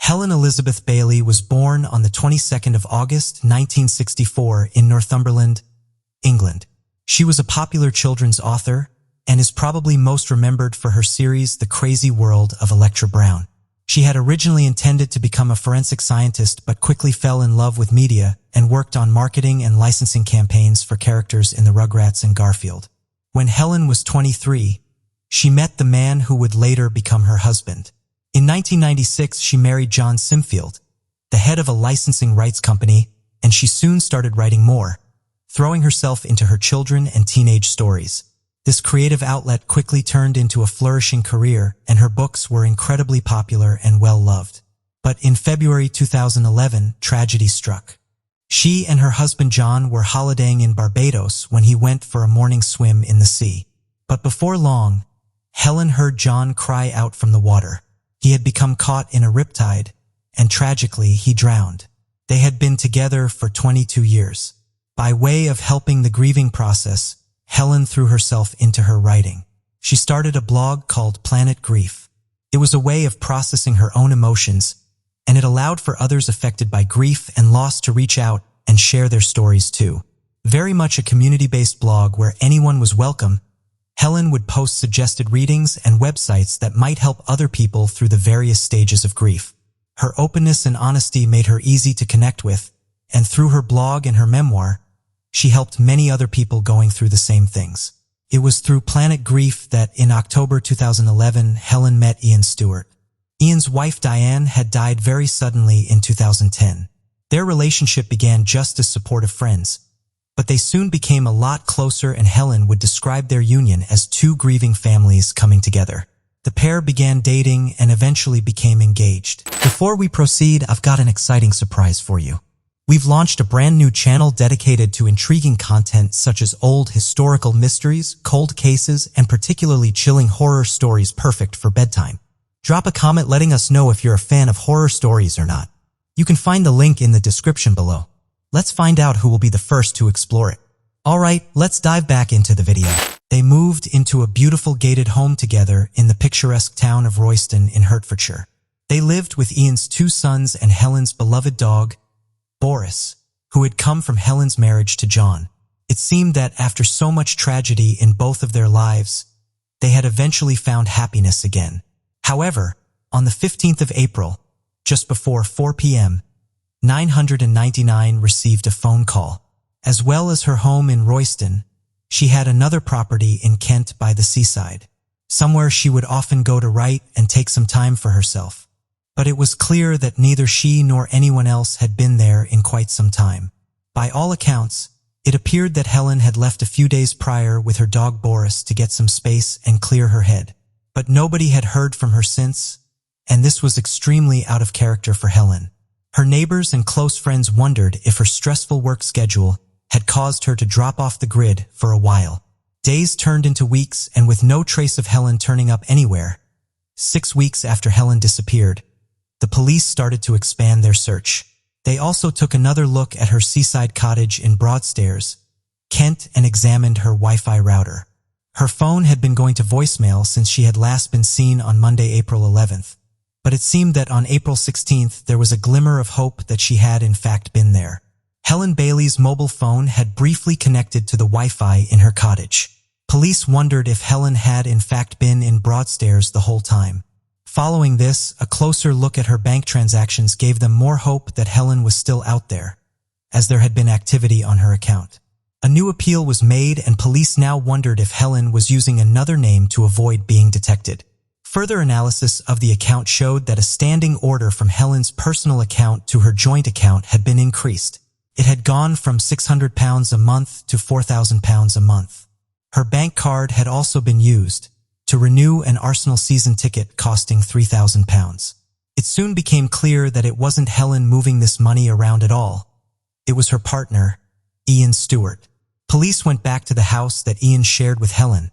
Helen Elizabeth Bailey was born on the 22nd of August, 1964 in Northumberland, England. She was a popular children's author and is probably most remembered for her series The Crazy World of Electra Brown. She had originally intended to become a forensic scientist but quickly fell in love with media and worked on marketing and licensing campaigns for characters in the Rugrats and Garfield. When Helen was 23, she met the man who would later become her husband. In 1996, she married John Simfield, the head of a licensing rights company, and she soon started writing more, throwing herself into her children and teenage stories. This creative outlet quickly turned into a flourishing career, and her books were incredibly popular and well-loved. But in February 2011, tragedy struck. She and her husband John were holidaying in Barbados when he went for a morning swim in the sea. But before long, Helen heard John cry out from the water. He had become caught in a riptide, and tragically, he drowned. They had been together for 22 years. By way of helping the grieving process, Helen threw herself into her writing. She started a blog called Planet Grief. It was a way of processing her own emotions, and it allowed for others affected by grief and loss to reach out and share their stories too. Very much a community-based blog where anyone was welcome, Helen would post suggested readings and websites that might help other people through the various stages of grief. Her openness and honesty made her easy to connect with, and through her blog and her memoir, she helped many other people going through the same things. It was through Planet Grief that in October 2011, Helen met Ian Stewart. Ian's wife Diane had died very suddenly in 2010. Their relationship began just as supportive friends, but they soon became a lot closer, and Helen would describe their union as two grieving families coming together. The pair began dating and eventually became engaged. Before we proceed, I've got an exciting surprise for you. We've launched a brand new channel dedicated to intriguing content such as old historical mysteries, cold cases, and particularly chilling horror stories perfect for bedtime. Drop a comment letting us know if you're a fan of horror stories or not. You can find the link in the description below. Let's find out who will be the first to explore it. Alright, let's dive back into the video. They moved into a beautiful gated home together in the picturesque town of Royston in Hertfordshire. They lived with Ian's two sons and Helen's beloved dog, Boris, who had come from Helen's marriage to John. It seemed that after so much tragedy in both of their lives, they had eventually found happiness again. However, on the 15th of April, just before 4 p.m., 999 received a phone call. As well as her home in Royston, she had another property in Kent by the seaside, somewhere she would often go to write and take some time for herself. But it was clear that neither she nor anyone else had been there in quite some time. By all accounts, it appeared that Helen had left a few days prior with her dog Boris to get some space and clear her head. But nobody had heard from her since, and this was extremely out of character for Helen. Her neighbors and close friends wondered if her stressful work schedule had caused her to drop off the grid for a while. Days turned into weeks, and with no trace of Helen turning up anywhere, 6 weeks after Helen disappeared, the police started to expand their search. They also took another look at her seaside cottage in Broadstairs, Kent, and examined her Wi-Fi router. Her phone had been going to voicemail since she had last been seen on Monday, April 11th. But it seemed that on April 16th, there was a glimmer of hope that she had in fact been there. Helen Bailey's mobile phone had briefly connected to the Wi-Fi in her cottage. Police wondered if Helen had in fact been in Broadstairs the whole time. Following this, a closer look at her bank transactions gave them more hope that Helen was still out there, as there had been activity on her account. A new appeal was made, and police now wondered if Helen was using another name to avoid being detected. Further analysis of the account showed that a standing order from Helen's personal account to her joint account had been increased. It had gone from £600 a month to £4,000 a month. Her bank card had also been used to renew an Arsenal season ticket costing £3,000. It soon became clear that it wasn't Helen moving this money around at all. It was her partner, Ian Stewart. Police went back to the house that Ian shared with Helen.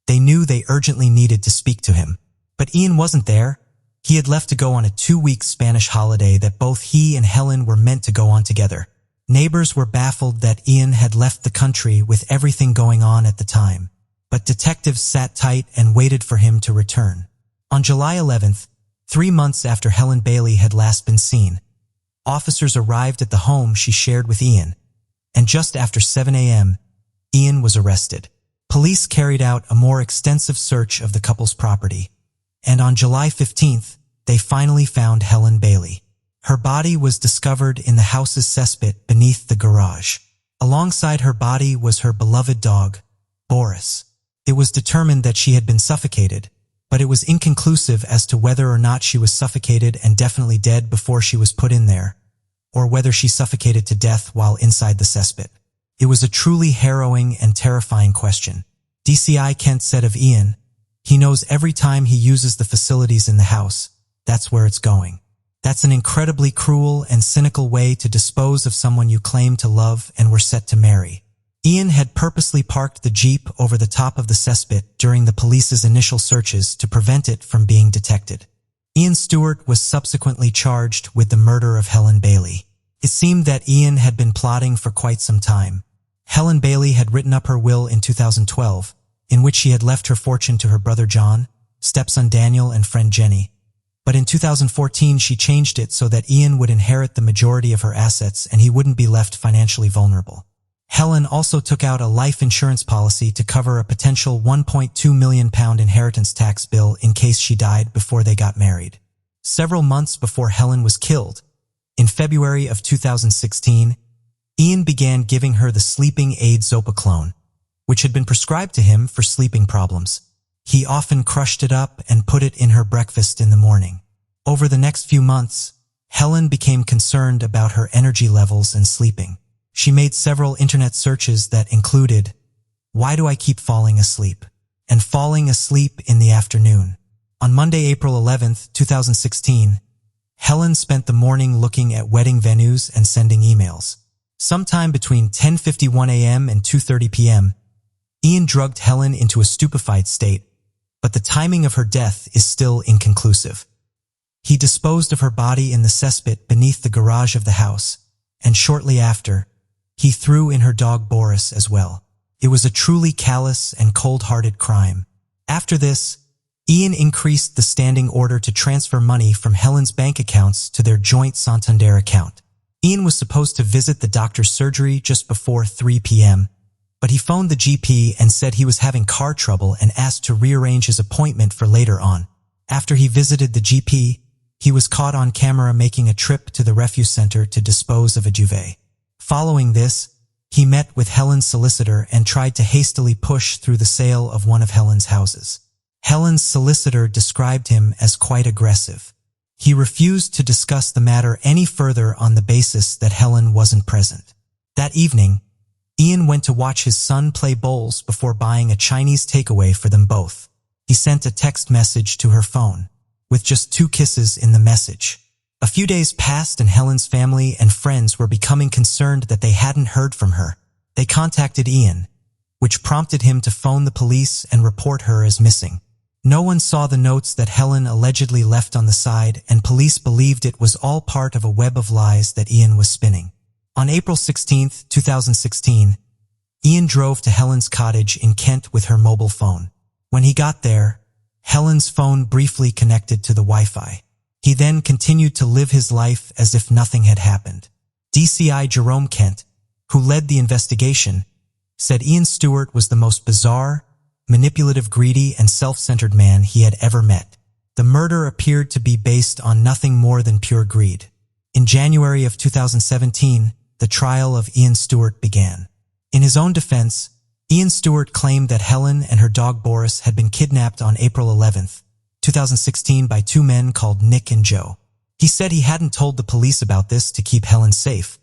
They knew they urgently needed to speak to him. But Ian wasn't there. He had left to go on a 2-week Spanish holiday that both he and Helen were meant to go on together. Neighbors were baffled that Ian had left the country with everything going on at the time, but detectives sat tight and waited for him to return. On July 11th, 3 months after Helen Bailey had last been seen. Officers arrived at the home she shared with Ian, and just after 7 a.m., Ian was arrested. Police carried out a more extensive search of the couple's property, and on July 15th, they finally found Helen Bailey. Her body was discovered in the house's cesspit beneath the garage. Alongside her body was her beloved dog, Boris. It was determined that she had been suffocated, but it was inconclusive as to whether or not she was suffocated and definitely dead before she was put in there, or whether she suffocated to death while inside the cesspit. It was a truly harrowing and terrifying question. DCI Kent said of Ian, "He knows every time he uses the facilities in the house, that's where it's going. That's an incredibly cruel and cynical way to dispose of someone you claim to love and were set to marry." Ian had purposely parked the Jeep over the top of the cesspit during the police's initial searches to prevent it from being detected. Ian Stewart was subsequently charged with the murder of Helen Bailey. It seemed that Ian had been plotting for quite some time. Helen Bailey had written up her will in 2012, in which she had left her fortune to her brother John, stepson Daniel, and friend Jenny. But in 2014, she changed it so that Ian would inherit the majority of her assets and he wouldn't be left financially vulnerable. Helen also took out a life insurance policy to cover a potential £1.2 million inheritance tax bill in case she died before they got married. Several months before Helen was killed, in February of 2016, Ian began giving her the sleeping aid Zopiclone, which had been prescribed to him for sleeping problems. He often crushed it up and put it in her breakfast in the morning. Over the next few months, Helen became concerned about her energy levels and sleeping. She made several internet searches that included, "Why do I keep falling asleep?" and "falling asleep in the afternoon." On Monday, April 11th, 2016, Helen spent the morning looking at wedding venues and sending emails. Sometime between 10:51 a.m. and 2:30 p.m., Ian drugged Helen into a stupefied state, but the timing of her death is still inconclusive. He disposed of her body in the cesspit beneath the garage of the house, and shortly after, he threw in her dog Boris as well. It was a truly callous and cold-hearted crime. After this, Ian increased the standing order to transfer money from Helen's bank accounts to their joint Santander account. Ian was supposed to visit the doctor's surgery just before 3 p.m., but he phoned the GP and said he was having car trouble and asked to rearrange his appointment for later on. After he visited the GP, he was caught on camera making a trip to the refuse center to dispose of a duvet. Following this, he met with Helen's solicitor and tried to hastily push through the sale of one of Helen's houses. Helen's solicitor described him as quite aggressive. He refused to discuss the matter any further on the basis that Helen wasn't present. That evening, Ian went to watch his son play bowls before buying a Chinese takeaway for them both. He sent a text message to her phone, with just 2 kisses in the message. A few days passed and Helen's family and friends were becoming concerned that they hadn't heard from her. They contacted Ian, which prompted him to phone the police and report her as missing. No one saw the notes that Helen allegedly left on the side, and police believed it was all part of a web of lies that Ian was spinning. On April 16, 2016, Ian drove to Helen's cottage in Kent with her mobile phone. When he got there, Helen's phone briefly connected to the Wi-Fi. He then continued to live his life as if nothing had happened. DCI Jerome Kent, who led the investigation, said Ian Stewart was the most bizarre, manipulative, greedy, and self-centered man he had ever met. The murder appeared to be based on nothing more than pure greed. In January of 2017, the trial of Ian Stewart began. In his own defense, Ian Stewart claimed that Helen and her dog Boris had been kidnapped on April 11th, 2016 by 2 men called Nick and Joe. He said he hadn't told the police about this to keep Helen safe,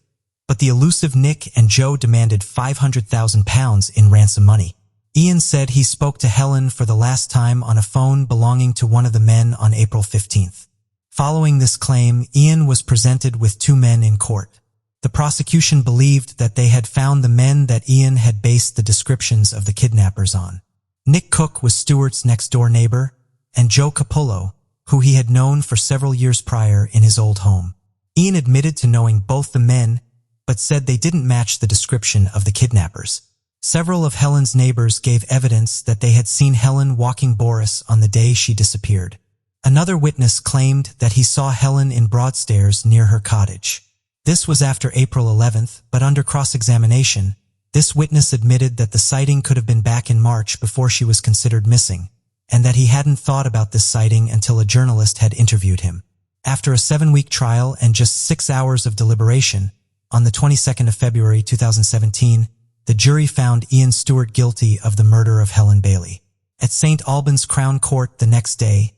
but the elusive Nick and Joe demanded £500,000 in ransom money. Ian said he spoke to Helen for the last time on a phone belonging to one of the men on April 15th. Following this claim, Ian was presented with 2 men in court. The prosecution believed that they had found the men that Ian had based the descriptions of the kidnappers on. Nick Cook was Stewart's next-door neighbor, and Joe Capullo, who he had known for several years prior in his old home. Ian admitted to knowing both the men, but said they didn't match the description of the kidnappers. Several of Helen's neighbors gave evidence that they had seen Helen walking Boris on the day she disappeared. Another witness claimed that he saw Helen in Broadstairs near her cottage. This was after April 11th, but under cross-examination, this witness admitted that the sighting could have been back in March before she was considered missing, and that he hadn't thought about this sighting until a journalist had interviewed him. After a 7-week trial and just 6 hours of deliberation, on the 22nd of February 2017, the jury found Ian Stewart guilty of the murder of Helen Bailey. At St. Albans Crown Court the next day,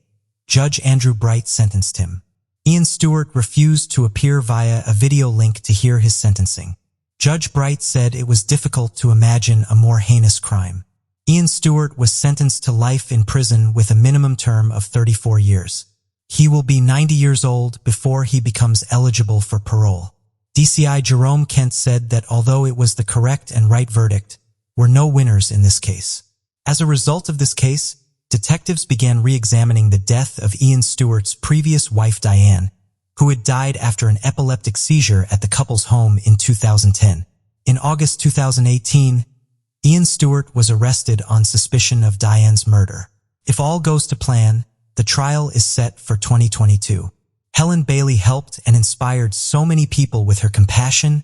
Judge Andrew Bright sentenced him. Ian Stewart refused to appear via a video link to hear his sentencing. Judge Bright said it was difficult to imagine a more heinous crime. Ian Stewart was sentenced to life in prison with a minimum term of 34 years. He will be 90 years old before he becomes eligible for parole. DCI Jerome Kent said that although it was the correct and right verdict, were no winners in this case. As a result of this case, detectives began re-examining the death of Ian Stewart's previous wife Diane, who had died after an epileptic seizure at the couple's home in 2010. In August 2018, Ian Stewart was arrested on suspicion of Diane's murder. If all goes to plan, the trial is set for 2022. Helen Bailey helped and inspired so many people with her compassion,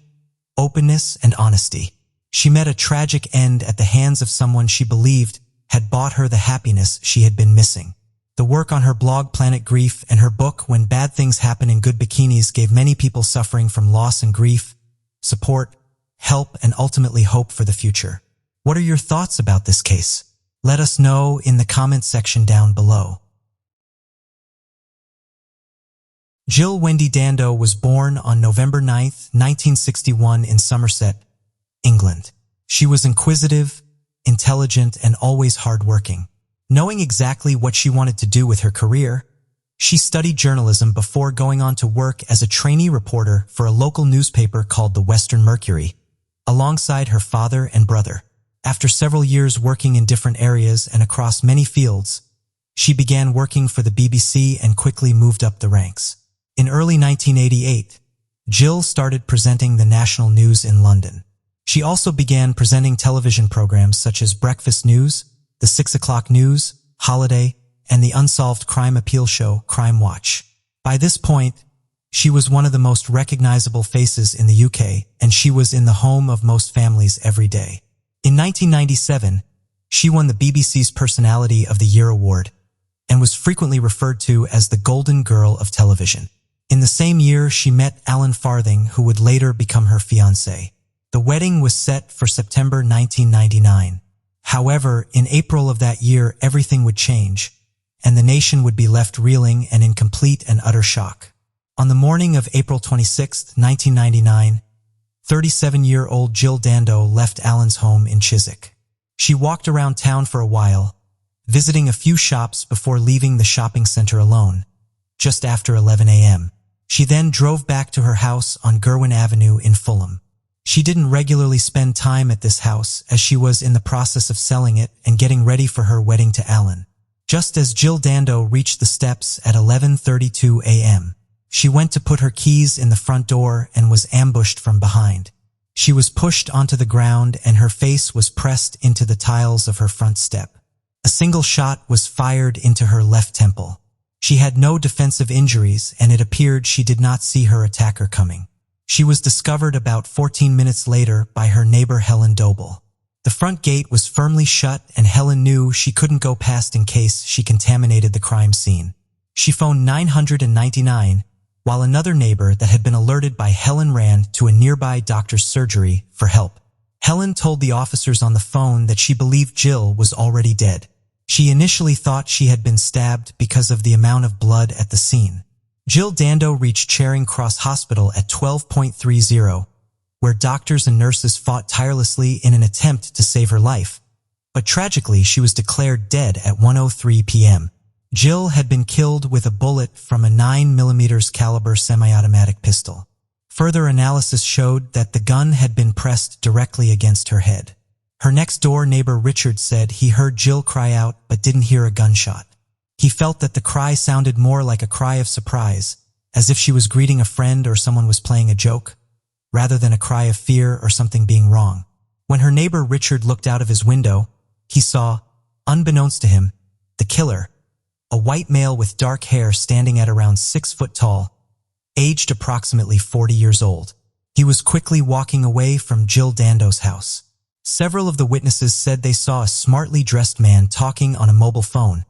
openness, and honesty. She met a tragic end at the hands of someone she believed had bought her the happiness she had been missing. The work on her blog Planet Grief and her book When Bad Things Happen in Good Bikinis gave many people suffering from loss and grief support, help, and ultimately hope for the future. What are your thoughts about this case? Let us know in the comment section down below. Jill Wendy Dando was born on November 9, 1961 in Somerset, England. She was inquisitive, intelligent, and always hardworking. Knowing exactly what she wanted to do with her career, she studied journalism before going on to work as a trainee reporter for a local newspaper called the Western Mercury, alongside her father and brother. After several years working in different areas and across many fields, she began working for the BBC and quickly moved up the ranks. In early 1988, Jill started presenting the national news in London. She also began presenting television programs such as Breakfast News, the 6 o'clock news, Holiday, and the unsolved crime appeal show Crime Watch. By this point, she was one of the most recognizable faces in the UK, and she was in the home of most families every day. In 1997, she won the BBC's Personality of the Year award and was frequently referred to as the Golden Girl of television. In the same year, she met Alan Farthing, who would later become her fiancé. The wedding was set for September 1999. However, in April of that year, everything would change, and the nation would be left reeling and in complete and utter shock. On the morning of April 26, 1999, 37-year-old Jill Dando left Alan's home in Chiswick. She walked around town for a while, visiting a few shops before leaving the shopping center alone, just after 11 a.m. She then drove back to her house on Gerwin Avenue in Fulham. She didn't regularly spend time at this house as she was in the process of selling it and getting ready for her wedding to Alan. Just as Jill Dando reached the steps at 11:32 a.m., she went to put her keys in the front door and was ambushed from behind. She was pushed onto the ground and her face was pressed into the tiles of her front step. A single shot was fired into her left temple. She had no defensive injuries, and it appeared she did not see her attacker coming. She was discovered about 14 minutes later by her neighbor Helen Doble. The front gate was firmly shut, and Helen knew she couldn't go past in case she contaminated the crime scene. She phoned 999, while another neighbor that had been alerted by Helen ran to a nearby doctor's surgery for help. Helen told the officers on the phone that she believed Jill was already dead. She initially thought she had been stabbed because of the amount of blood at the scene. Jill Dando reached Charing Cross Hospital at 12:30, where doctors and nurses fought tirelessly in an attempt to save her life. But tragically, she was declared dead at 1:03 p.m. Jill had been killed with a bullet from a 9mm caliber semi-automatic pistol. Further analysis showed that the gun had been pressed directly against her head. Her next-door neighbor Richard said he heard Jill cry out but didn't hear a gunshot. He felt that the cry sounded more like a cry of surprise, as if she was greeting a friend or someone was playing a joke, rather than a cry of fear or something being wrong. When her neighbor Richard looked out of his window, he saw, unbeknownst to him, the killer, a white male with dark hair standing at around 6 foot tall, aged approximately 40 years old. He was quickly walking away from Jill Dando's house. Several of the witnesses said they saw a smartly dressed man talking on a mobile phone,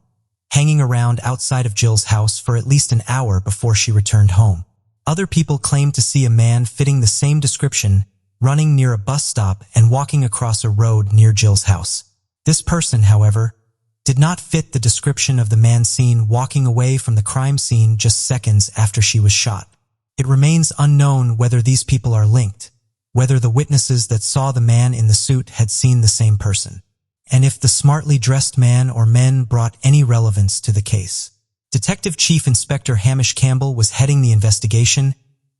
hanging around outside of Jill's house for at least an hour before she returned home. Other people claimed to see a man fitting the same description running near a bus stop and walking across a road near Jill's house. This person, however, did not fit the description of the man seen walking away from the crime scene just seconds after she was shot. It remains unknown whether these people are linked, whether the witnesses that saw the man in the suit had seen the same person, and if the smartly dressed man or men brought any relevance to the case. Detective Chief Inspector Hamish Campbell was heading the investigation,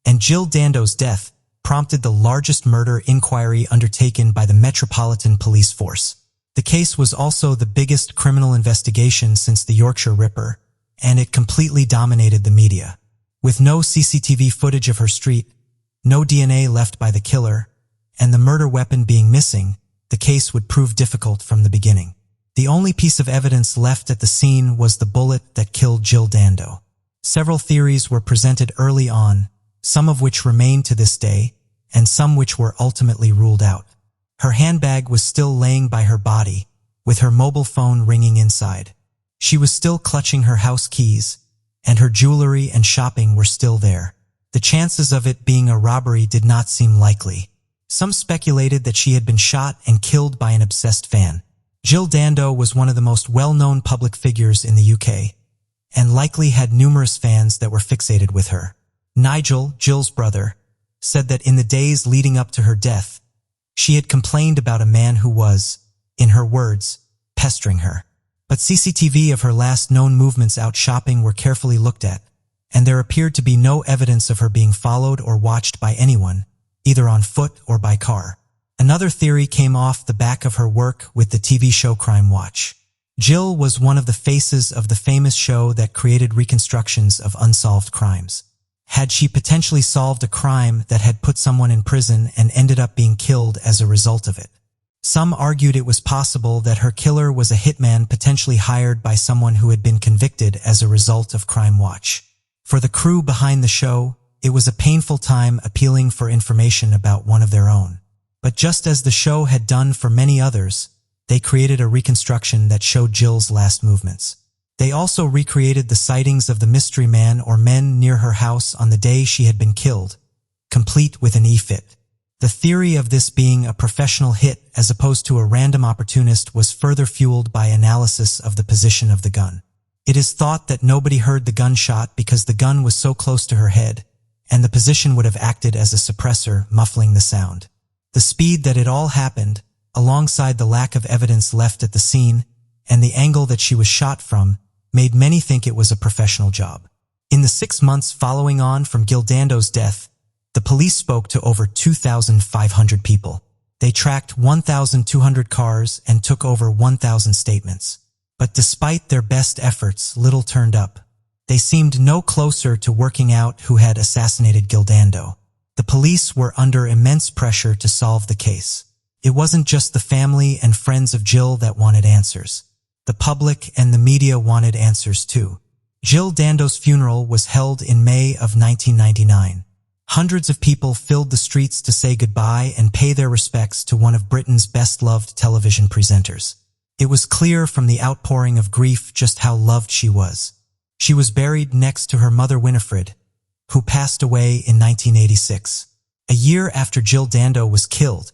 and Jill Dando's death prompted the largest murder inquiry undertaken by the Metropolitan Police Force. The case was also the biggest criminal investigation since the Yorkshire Ripper, and it completely dominated the media. With no CCTV footage of her street, no DNA left by the killer, and the murder weapon being missing, the case would prove difficult from the beginning. The only piece of evidence left at the scene was the bullet that killed Jill Dando. Several theories were presented early on, some of which remain to this day, and some which were ultimately ruled out. Her handbag was still laying by her body, with her mobile phone ringing inside. She was still clutching her house keys, and her jewelry and shopping were still there. The chances of it being a robbery did not seem likely. Some speculated that she had been shot and killed by an obsessed fan. Jill Dando was one of the most well-known public figures in the UK, and likely had numerous fans that were fixated with her. Nigel, Jill's brother, said that in the days leading up to her death, she had complained about a man who was, in her words, pestering her. But CCTV of her last known movements out shopping were carefully looked at, and there appeared to be no evidence of her being followed or watched by anyone, either on foot or by car. Another theory came off the back of her work with the TV show Crime Watch. Jill was one of the faces of the famous show that created reconstructions of unsolved crimes. Had she potentially solved a crime that had put someone in prison and ended up being killed as a result of it? Some argued it was possible that her killer was a hitman potentially hired by someone who had been convicted as a result of Crime Watch. For the crew behind the show, it was a painful time appealing for information about one of their own. But just as the show had done for many others, they created a reconstruction that showed Jill's last movements. They also recreated the sightings of the mystery man or men near her house on the day she had been killed, complete with an e-fit. The theory of this being a professional hit as opposed to a random opportunist was further fueled by analysis of the position of the gun. It is thought that nobody heard the gunshot because the gun was so close to her head, and the position would have acted as a suppressor, muffling the sound. The speed that it all happened, alongside the lack of evidence left at the scene, and the angle that she was shot from, made many think it was a professional job. In the 6 months following on from Jill Dando's death, the police spoke to over 2,500 people. They tracked 1,200 cars and took over 1,000 statements. But despite their best efforts, little turned up. They seemed no closer to working out who had assassinated Jill Dando. The police were under immense pressure to solve the case. It wasn't just the family and friends of Jill that wanted answers. The public and the media wanted answers too. Jill Dando's funeral was held in May of 1999. Hundreds of people filled the streets to say goodbye and pay their respects to one of Britain's best-loved television presenters. It was clear from the outpouring of grief just how loved she was. She was buried next to her mother Winifred, who passed away in 1986. A year after Jill Dando was killed,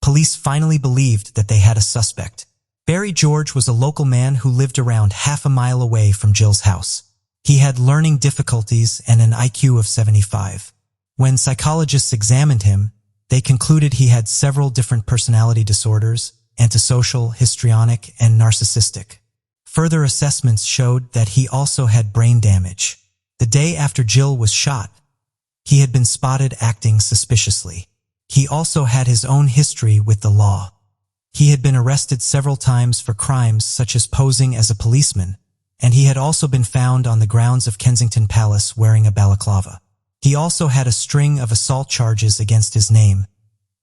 police finally believed that they had a suspect. Barry George was a local man who lived around half a mile away from Jill's house. He had learning difficulties and an IQ of 75. When psychologists examined him, they concluded he had several different personality disorders: antisocial, histrionic, and narcissistic. Further assessments showed that he also had brain damage. The day after Jill was shot, he had been spotted acting suspiciously. He also had his own history with the law. He had been arrested several times for crimes such as posing as a policeman, and he had also been found on the grounds of Kensington Palace wearing a balaclava. He also had a string of assault charges against his name,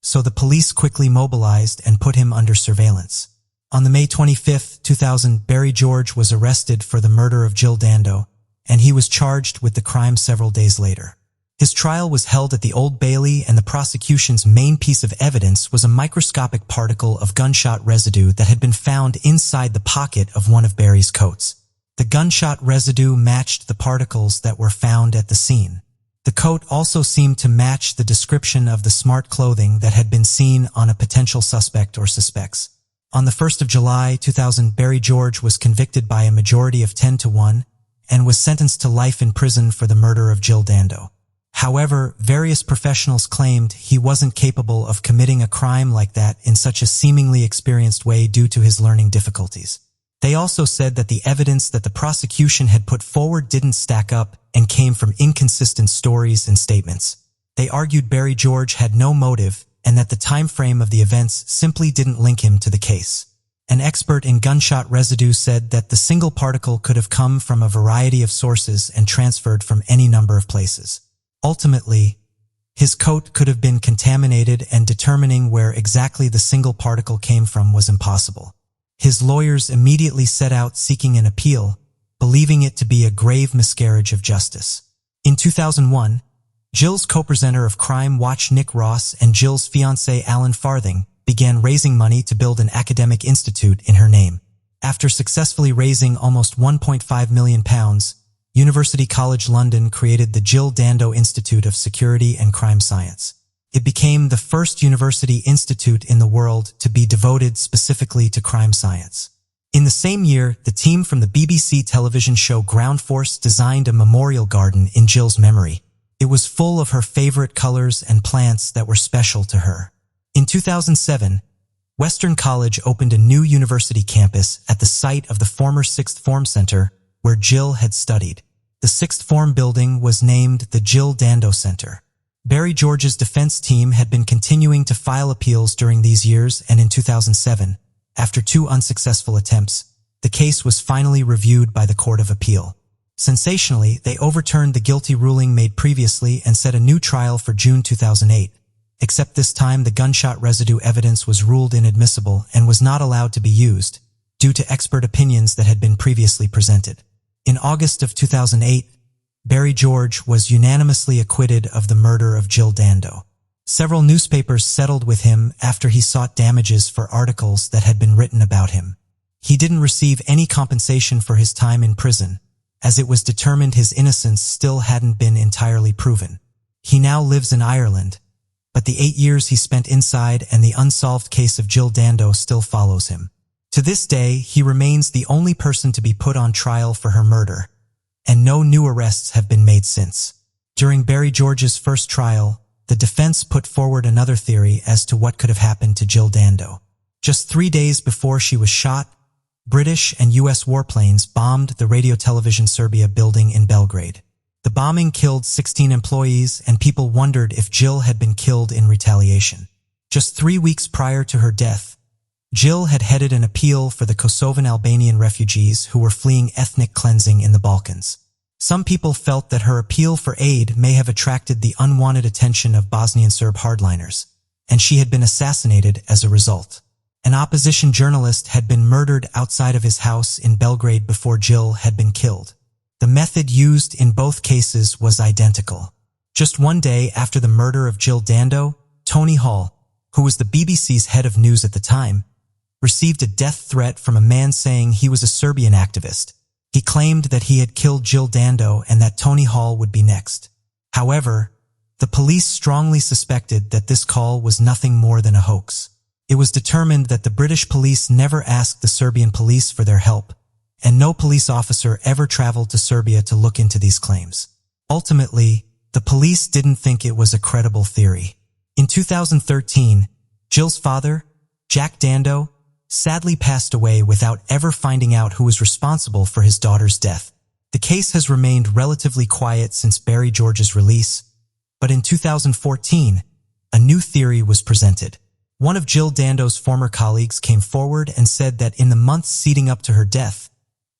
so the police quickly mobilized and put him under surveillance. On the May 25, 2000, Barry George was arrested for the murder of Jill Dando, and he was charged with the crime several days later. His trial was held at the Old Bailey, and the prosecution's main piece of evidence was a microscopic particle of gunshot residue that had been found inside the pocket of one of Barry's coats. The gunshot residue matched the particles that were found at the scene. The coat also seemed to match the description of the smart clothing that had been seen on a potential suspect or suspects. On the 1st of July, 2000, Barry George was convicted by a majority of 10-1 and was sentenced to life in prison for the murder of Jill Dando. However, various professionals claimed he wasn't capable of committing a crime like that in such a seemingly experienced way due to his learning difficulties. They also said that the evidence that the prosecution had put forward didn't stack up and came from inconsistent stories and statements. They argued Barry George had no motive and that the time frame of the events simply didn't link him to the case. An expert in gunshot residue said that the single particle could have come from a variety of sources and transferred from any number of places. Ultimately, his coat could have been contaminated, and determining where exactly the single particle came from was impossible. His lawyers immediately set out seeking an appeal, believing it to be a grave miscarriage of justice. In 2001, Jill's co-presenter of Crime Watch Nick Ross and Jill's fiancé Alan Farthing began raising money to build an academic institute in her name. After successfully raising almost £1.5 million, University College London created the Jill Dando Institute of Security and Crime Science. It became the first university institute in the world to be devoted specifically to crime science. In the same year, the team from the BBC television show Ground Force designed a memorial garden in Jill's memory. It was full of her favorite colors and plants that were special to her. In 2007, Western College opened a new university campus at the site of the former Sixth Form Center where Jill had studied. The Sixth Form building was named the Jill Dando Center. Barry George's defense team had been continuing to file appeals during these years, and in 2007, after 2 unsuccessful attempts, the case was finally reviewed by the Court of Appeal. Sensationally, they overturned the guilty ruling made previously and set a new trial for June 2008. Except this time the gunshot residue evidence was ruled inadmissible and was not allowed to be used, due to expert opinions that had been previously presented. In August of 2008, Barry George was unanimously acquitted of the murder of Jill Dando. Several newspapers settled with him after he sought damages for articles that had been written about him. He didn't receive any compensation for his time in prison, as it was determined his innocence still hadn't been entirely proven. He now lives in Ireland, but the 8 years he spent inside and the unsolved case of Jill Dando still follows him. To this day, he remains the only person to be put on trial for her murder, and no new arrests have been made since. During Barry George's first trial, the defense put forward another theory as to what could have happened to Jill Dando. Just 3 days before she was shot, British and U.S. warplanes bombed the Radio-Television Serbia building in Belgrade. The bombing killed 16 employees, and people wondered if Jill had been killed in retaliation. Just 3 weeks prior to her death, Jill had headed an appeal for the Kosovan Albanian refugees who were fleeing ethnic cleansing in the Balkans. Some people felt that her appeal for aid may have attracted the unwanted attention of Bosnian Serb hardliners, and she had been assassinated as a result. An opposition journalist had been murdered outside of his house in Belgrade before Jill had been killed. The method used in both cases was identical. Just 1 day after the murder of Jill Dando, Tony Hall, who was the BBC's head of news at the time, received a death threat from a man saying he was a Serbian activist. He claimed that he had killed Jill Dando and that Tony Hall would be next. However, the police strongly suspected that this call was nothing more than a hoax. It was determined that the British police never asked the Serbian police for their help, and no police officer ever traveled to Serbia to look into these claims. Ultimately, the police didn't think it was a credible theory. In 2013, Jill's father, Jack Dando, sadly passed away without ever finding out who was responsible for his daughter's death. The case has remained relatively quiet since Barry George's release, but in 2014, a new theory was presented. One of Jill Dando's former colleagues came forward and said that in the months leading up to her death,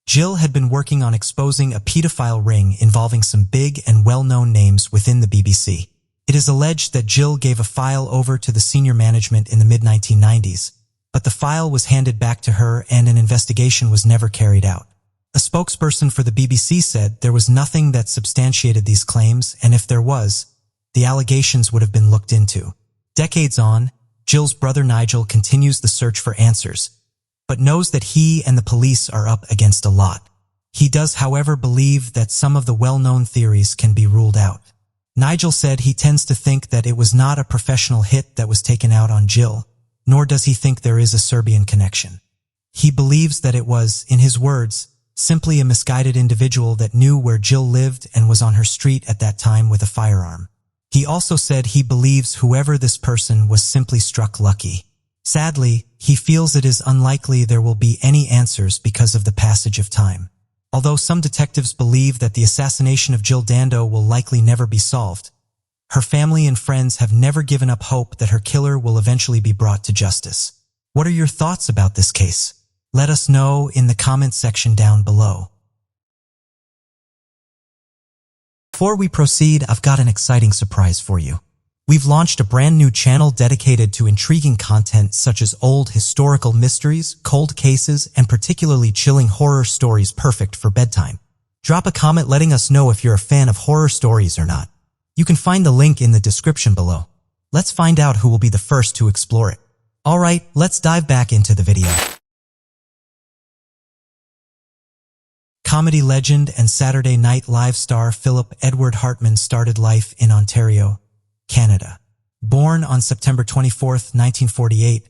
Jill had been working on exposing a pedophile ring involving some big and well-known names within the BBC. It is alleged that Jill gave a file over to the senior management in the mid-1990s, but the file was handed back to her and an investigation was never carried out. A spokesperson for the BBC said there was nothing that substantiated these claims, and if there was, the allegations would have been looked into. Decades on, Jill's brother Nigel continues the search for answers, but knows that he and the police are up against a lot. He does, however, believe that some of the well-known theories can be ruled out. Nigel said he tends to think that it was not a professional hit that was taken out on Jill, nor does he think there is a Serbian connection. He believes that it was, in his words, simply a misguided individual that knew where Jill lived and was on her street at that time with a firearm. He also said he believes whoever this person was simply struck lucky. Sadly, he feels it is unlikely there will be any answers because of the passage of time. Although some detectives believe that the assassination of Jill Dando will likely never be solved, her family and friends have never given up hope that her killer will eventually be brought to justice. What are your thoughts about this case? Let us know in the comments section down below. Before we proceed, I've got an exciting surprise for you. We've launched a brand new channel dedicated to intriguing content such as old historical mysteries, cold cases, and particularly chilling horror stories perfect for bedtime. Drop a comment letting us know if you're a fan of horror stories or not. You can find the link in the description below. Let's find out who will be the first to explore it. Alright, let's dive back into the video. Comedy legend and Saturday Night Live star Philip Edward Hartman started life in Ontario, Canada. Born on September 24, 1948,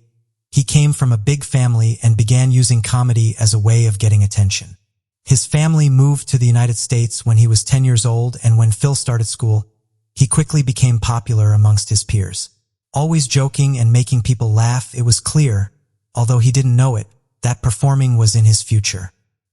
he came from a big family and began using comedy as a way of getting attention. His family moved to the United States when he was 10 years old, and when Phil started school, he quickly became popular amongst his peers. Always joking and making people laugh, it was clear, although he didn't know it, that performing was in his future.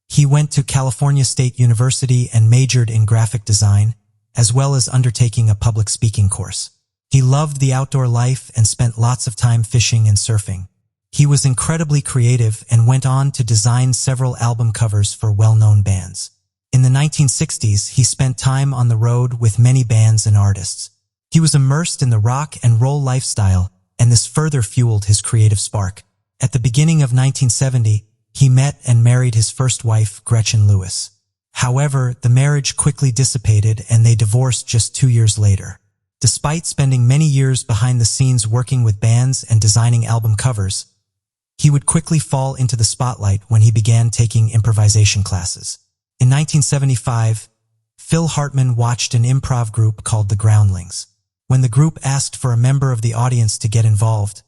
He went to California State University and majored in graphic design, as well as undertaking a public speaking course. He loved the outdoor life and spent lots of time fishing and surfing. He was incredibly creative and went on to design several album covers for well-known bands. In the 1960s, he spent time on the road with many bands and artists. He was immersed in the rock and roll lifestyle, and this further fueled his creative spark. At the beginning of 1970, he met and married his first wife, Gretchen Lewis. However, the marriage quickly dissipated and they divorced just 2 years later. Despite spending many years behind the scenes working with bands and designing album covers, he would quickly fall into the spotlight when he began taking improvisation classes. In 1975, Phil Hartman watched an improv group called the Groundlings. When the group asked for a member of the audience to get involved,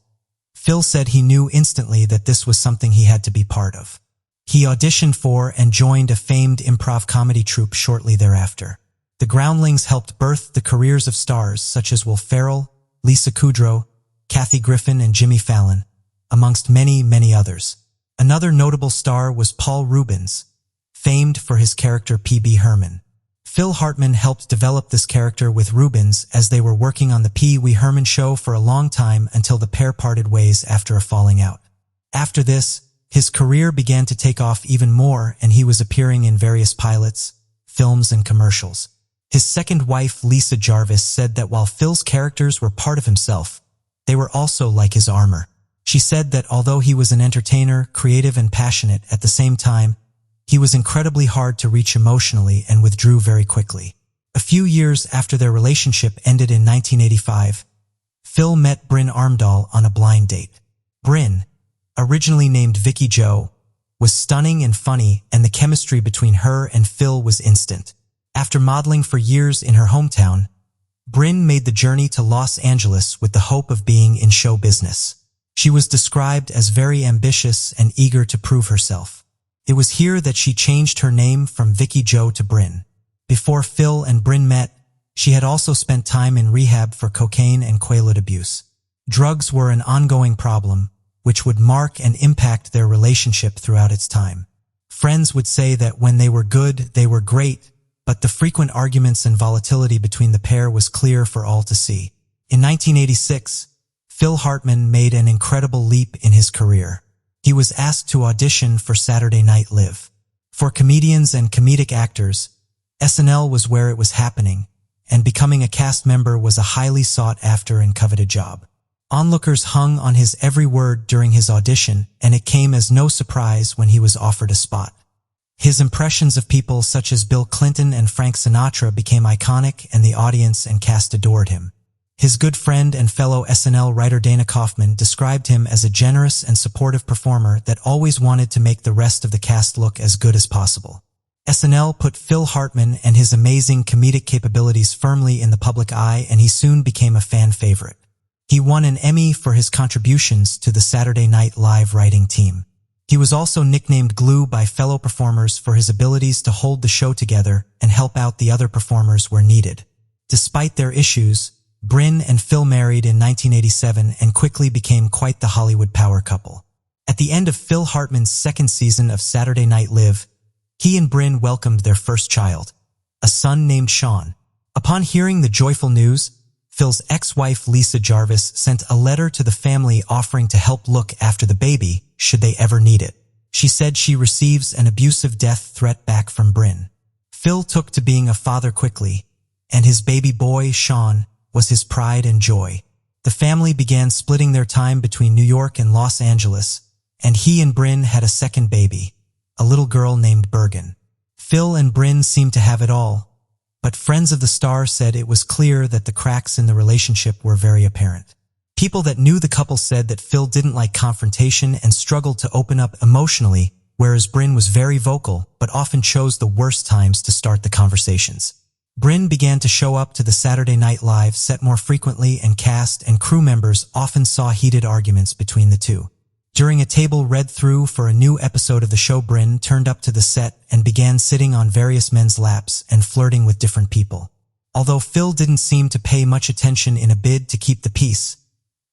Phil said he knew instantly that this was something he had to be part of. He auditioned for and joined a famed improv comedy troupe shortly thereafter. The Groundlings helped birth the careers of stars such as Will Ferrell, Lisa Kudrow, Kathy Griffin, and Jimmy Fallon, amongst many, many others. Another notable star was Paul Reubens, famed for his character P.B. Herman. Phil Hartman helped develop this character with Reubens as they were working on the Pee Wee Herman show for a long time until the pair parted ways after a falling out. After this, his career began to take off even more and he was appearing in various pilots, films, and commercials. His second wife, Lisa Jarvis, said that while Phil's characters were part of himself, they were also like his armor. She said that although he was an entertainer, creative, and passionate at the same time, he was incredibly hard to reach emotionally and withdrew very quickly. A few years after their relationship ended in 1985, Phil met Bryn Armdahl on a blind date. Bryn, originally named Vicky Jo, was stunning and funny, and the chemistry between her and Phil was instant. After modeling for years in her hometown, Bryn made the journey to Los Angeles with the hope of being in show business. She was described as very ambitious and eager to prove herself. It was here that she changed her name from Vicky Jo to Bryn. Before Phil and Bryn met, she had also spent time in rehab for cocaine and Quaalude abuse. Drugs were an ongoing problem, which would mark and impact their relationship throughout its time. Friends would say that when they were good, they were great, but the frequent arguments and volatility between the pair was clear for all to see. In 1986, Phil Hartman made an incredible leap in his career. He was asked to audition for Saturday Night Live. For comedians and comedic actors, SNL was where it was happening, and becoming a cast member was a highly sought-after and coveted job. Onlookers hung on his every word during his audition, and it came as no surprise when he was offered a spot. His impressions of people such as Bill Clinton and Frank Sinatra became iconic, and the audience and cast adored him. His good friend and fellow SNL writer Dana Kaufman described him as a generous and supportive performer that always wanted to make the rest of the cast look as good as possible. SNL put Phil Hartman and his amazing comedic capabilities firmly in the public eye, and he soon became a fan favorite. He won an Emmy for his contributions to the Saturday Night Live writing team. He was also nicknamed Glue by fellow performers for his abilities to hold the show together and help out the other performers where needed. Despite their issues, Bryn and Phil married in 1987 and quickly became quite the Hollywood power couple. At the end of Phil Hartman's second season of Saturday Night Live, he and Bryn welcomed their first child, a son named Sean. Upon hearing the joyful news, Phil's ex-wife Lisa Jarvis sent a letter to the family offering to help look after the baby should they ever need it. She said she receives an abusive death threat back from Bryn. Phil took to being a father quickly, and his baby boy, Sean, was his pride and joy. The family began splitting their time between New York and Los Angeles, and he and Bryn had a second baby, a little girl named Bergen. Phil and Bryn seemed to have it all, but friends of the star said it was clear that the cracks in the relationship were very apparent. People that knew the couple said that Phil didn't like confrontation and struggled to open up emotionally, whereas Bryn was very vocal but often chose the worst times to start the conversations. Bryn began to show up to the Saturday Night Live set more frequently, and cast and crew members often saw heated arguments between the two. During a table read through for a new episode of the show, Bryn turned up to the set and began sitting on various men's laps and flirting with different people. Although Phil didn't seem to pay much attention in a bid to keep the peace,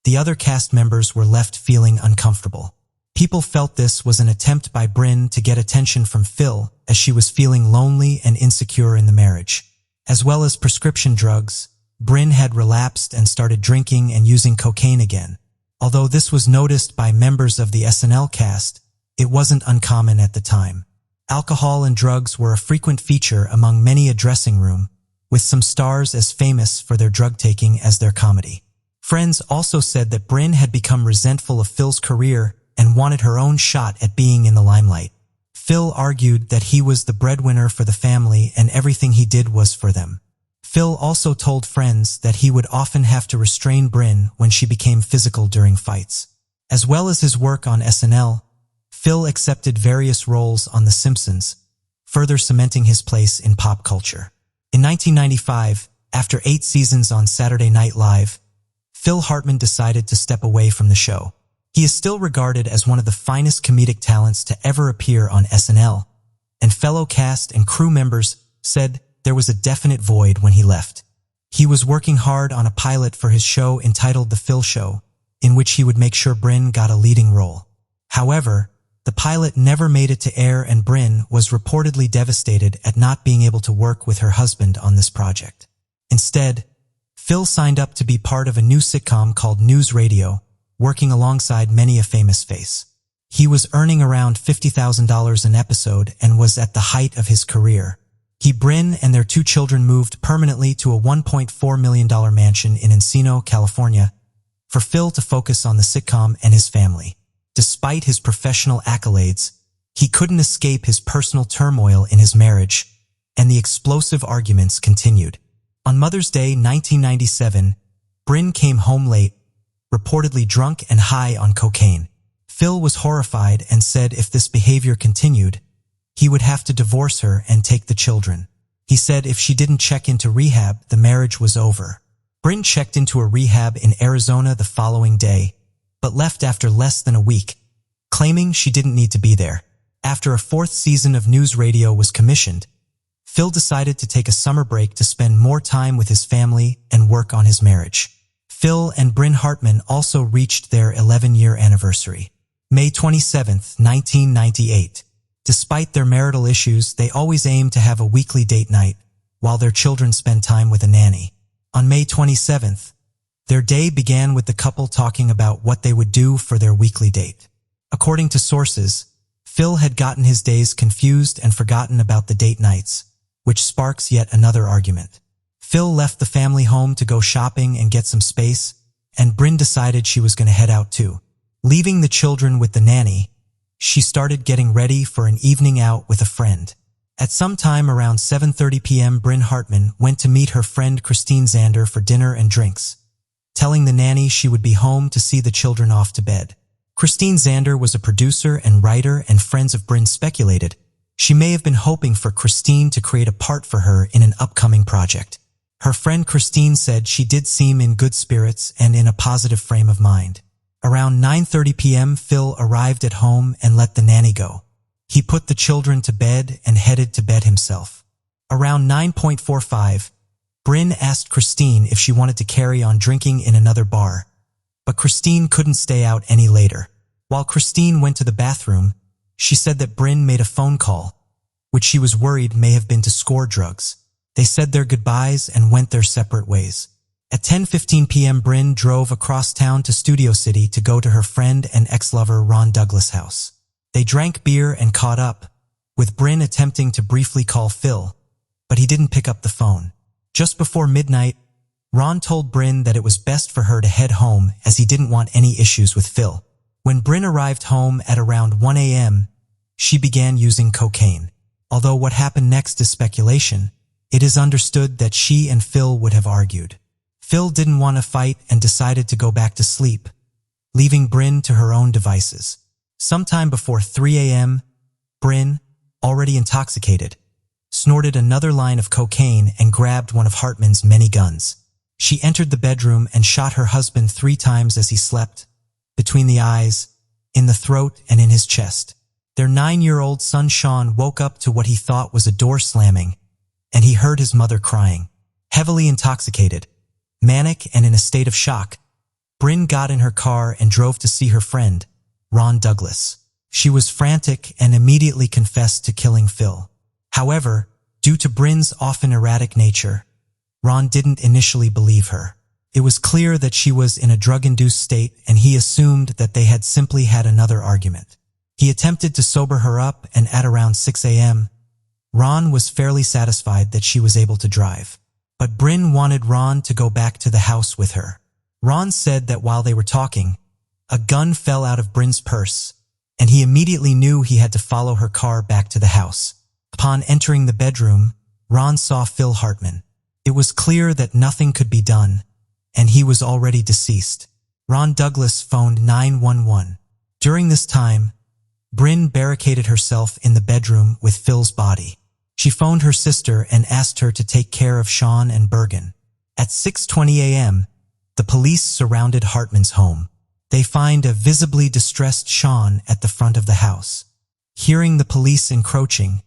the other cast members were left feeling uncomfortable. People felt this was an attempt by Bryn to get attention from Phil, as she was feeling lonely and insecure in the marriage. As well as prescription drugs, Bryn had relapsed and started drinking and using cocaine again. Although this was noticed by members of the SNL cast, it wasn't uncommon at the time. Alcohol and drugs were a frequent feature among many a dressing room, with some stars as famous for their drug taking as their comedy. Friends also said that Bryn had become resentful of Phil's career and wanted her own shot at being in the limelight. Phil argued that he was the breadwinner for the family and everything he did was for them. Phil also told friends that he would often have to restrain Bryn when she became physical during fights. As well as his work on SNL, Phil accepted various roles on The Simpsons, further cementing his place in pop culture. In 1995, after 8 seasons on Saturday Night Live, Phil Hartman decided to step away from the show. He is still regarded as one of the finest comedic talents to ever appear on SNL, and fellow cast and crew members said there was a definite void when he left. He was working hard on a pilot for his show entitled The Phil Show, in which he would make sure Bryn got a leading role. However, the pilot never made it to air, and Bryn was reportedly devastated at not being able to work with her husband on this project. Instead, Phil signed up to be part of a new sitcom called News Radio, working alongside many a famous face. He was earning around $50,000 an episode and was at the height of his career. Bryn and their 2 children moved permanently to a $1.4 million mansion in Encino, California, for Phil to focus on the sitcom and his family. Despite his professional accolades, he couldn't escape his personal turmoil in his marriage, and the explosive arguments continued. On Mother's Day 1997, Bryn came home late, reportedly drunk and high on cocaine. Phil was horrified and said if this behavior continued, he would have to divorce her and take the children. He said if she didn't check into rehab, the marriage was over. Bryn checked into a rehab in Arizona the following day, but left after less than a week, claiming she didn't need to be there. After a 4th season of News Radio was commissioned, Phil decided to take a summer break to spend more time with his family and work on his marriage. Phil and Bryn Hartman also reached their 11-year anniversary. May 27, 1998. Despite their marital issues, they always aimed to have a weekly date night, while their children spent time with a nanny. On May 27th, their day began with the couple talking about what they would do for their weekly date. According to sources, Phil had gotten his days confused and forgotten about the date nights, which sparks yet another argument. Phil left the family home to go shopping and get some space, and Bryn decided she was going to head out too. Leaving the children with the nanny, she started getting ready for an evening out with a friend. At some time around 7:30 p.m., Bryn Hartman went to meet her friend Christine Zander for dinner and drinks, telling the nanny she would be home to see the children off to bed. Christine Zander was a producer and writer, and friends of Bryn speculated she may have been hoping for Christine to create a part for her in an upcoming project. Her friend Christine said she did seem in good spirits and in a positive frame of mind. Around 9:30 p.m., Phil arrived at home and let the nanny go. He put the children to bed and headed to bed himself. Around 9:45, Bryn asked Christine if she wanted to carry on drinking in another bar, but Christine couldn't stay out any later. While Christine went to the bathroom, she said that Bryn made a phone call, which she was worried may have been to score drugs. They said their goodbyes and went their separate ways. At 10:15 p.m., Bryn drove across town to Studio City to go to her friend and ex-lover Ron Douglas' house. They drank beer and caught up, with Bryn attempting to briefly call Phil, but he didn't pick up the phone. Just before midnight, Ron told Bryn that it was best for her to head home as he didn't want any issues with Phil. When Bryn arrived home at around 1 a.m., she began using cocaine. Although what happened next is speculation, it is understood that she and Phil would have argued. Phil didn't want to fight and decided to go back to sleep, leaving Bryn to her own devices. Sometime before 3 a.m., Bryn, already intoxicated, snorted another line of cocaine and grabbed one of Hartman's many guns. She entered the bedroom and shot her husband 3 times as he slept, between the eyes, in the throat, and in his chest. Their 9-year-old son Sean woke up to what he thought was a door slamming, and he heard his mother crying. Heavily intoxicated, manic, and in a state of shock, Bryn got in her car and drove to see her friend, Ron Douglas. She was frantic and immediately confessed to killing Phil. However, due to Bryn's often erratic nature, Ron didn't initially believe her. It was clear that she was in a drug-induced state, and he assumed that they had simply had another argument. He attempted to sober her up, and at around 6 a.m., Ron was fairly satisfied that she was able to drive. But Bryn wanted Ron to go back to the house with her. Ron said that while they were talking, a gun fell out of Bryn's purse, and he immediately knew he had to follow her car back to the house. Upon entering the bedroom, Ron saw Phil Hartman. It was clear that nothing could be done, and he was already deceased. Ron Douglas phoned 911. During this time, Bryn barricaded herself in the bedroom with Phil's body. She phoned her sister and asked her to take care of Sean and Bergen. At 6:20 a.m., the police surrounded Hartman's home. They find a visibly distressed Sean at the front of the house. Hearing the police encroaching,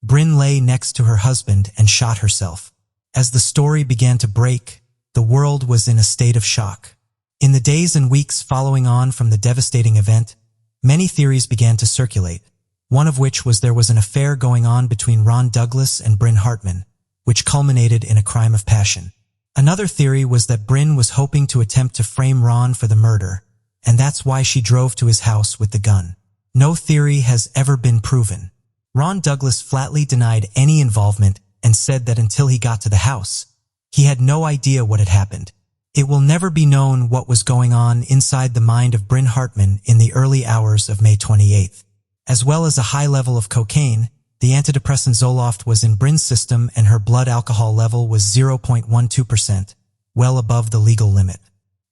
Bryn lay next to her husband and shot herself. As the story began to break, the world was in a state of shock. In the days and weeks following on from the devastating event, many theories began to circulate, one of which was there was an affair going on between Ron Douglas and Bryn Hartman, which culminated in a crime of passion. Another theory was that Bryn was hoping to attempt to frame Ron for the murder, and that's why she drove to his house with the gun. No theory has ever been proven. Ron Douglas flatly denied any involvement and said that until he got to the house, he had no idea what had happened. It will never be known what was going on inside the mind of Bryn Hartman in the early hours of May 28th. As well as a high level of cocaine, the antidepressant Zoloft was in Bryn's system and her blood alcohol level was 0.12%, well above the legal limit.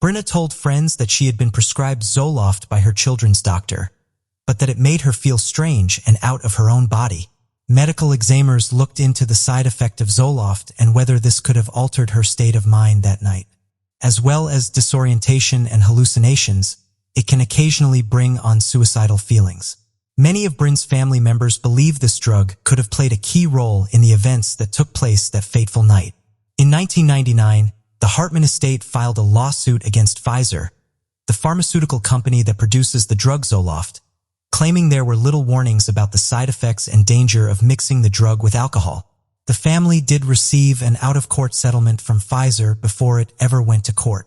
Brynna told friends that she had been prescribed Zoloft by her children's doctor, but that it made her feel strange and out of her own body. Medical examiners looked into the side effect of Zoloft and whether this could have altered her state of mind that night. As well as disorientation and hallucinations, it can occasionally bring on suicidal feelings. Many of Bryn's family members believe this drug could have played a key role in the events that took place that fateful night. In 1999, the Hartman estate filed a lawsuit against Pfizer, the pharmaceutical company that produces the drug Zoloft, claiming there were little warnings about the side effects and danger of mixing the drug with alcohol. The family did receive an out-of-court settlement from Pfizer before it ever went to court.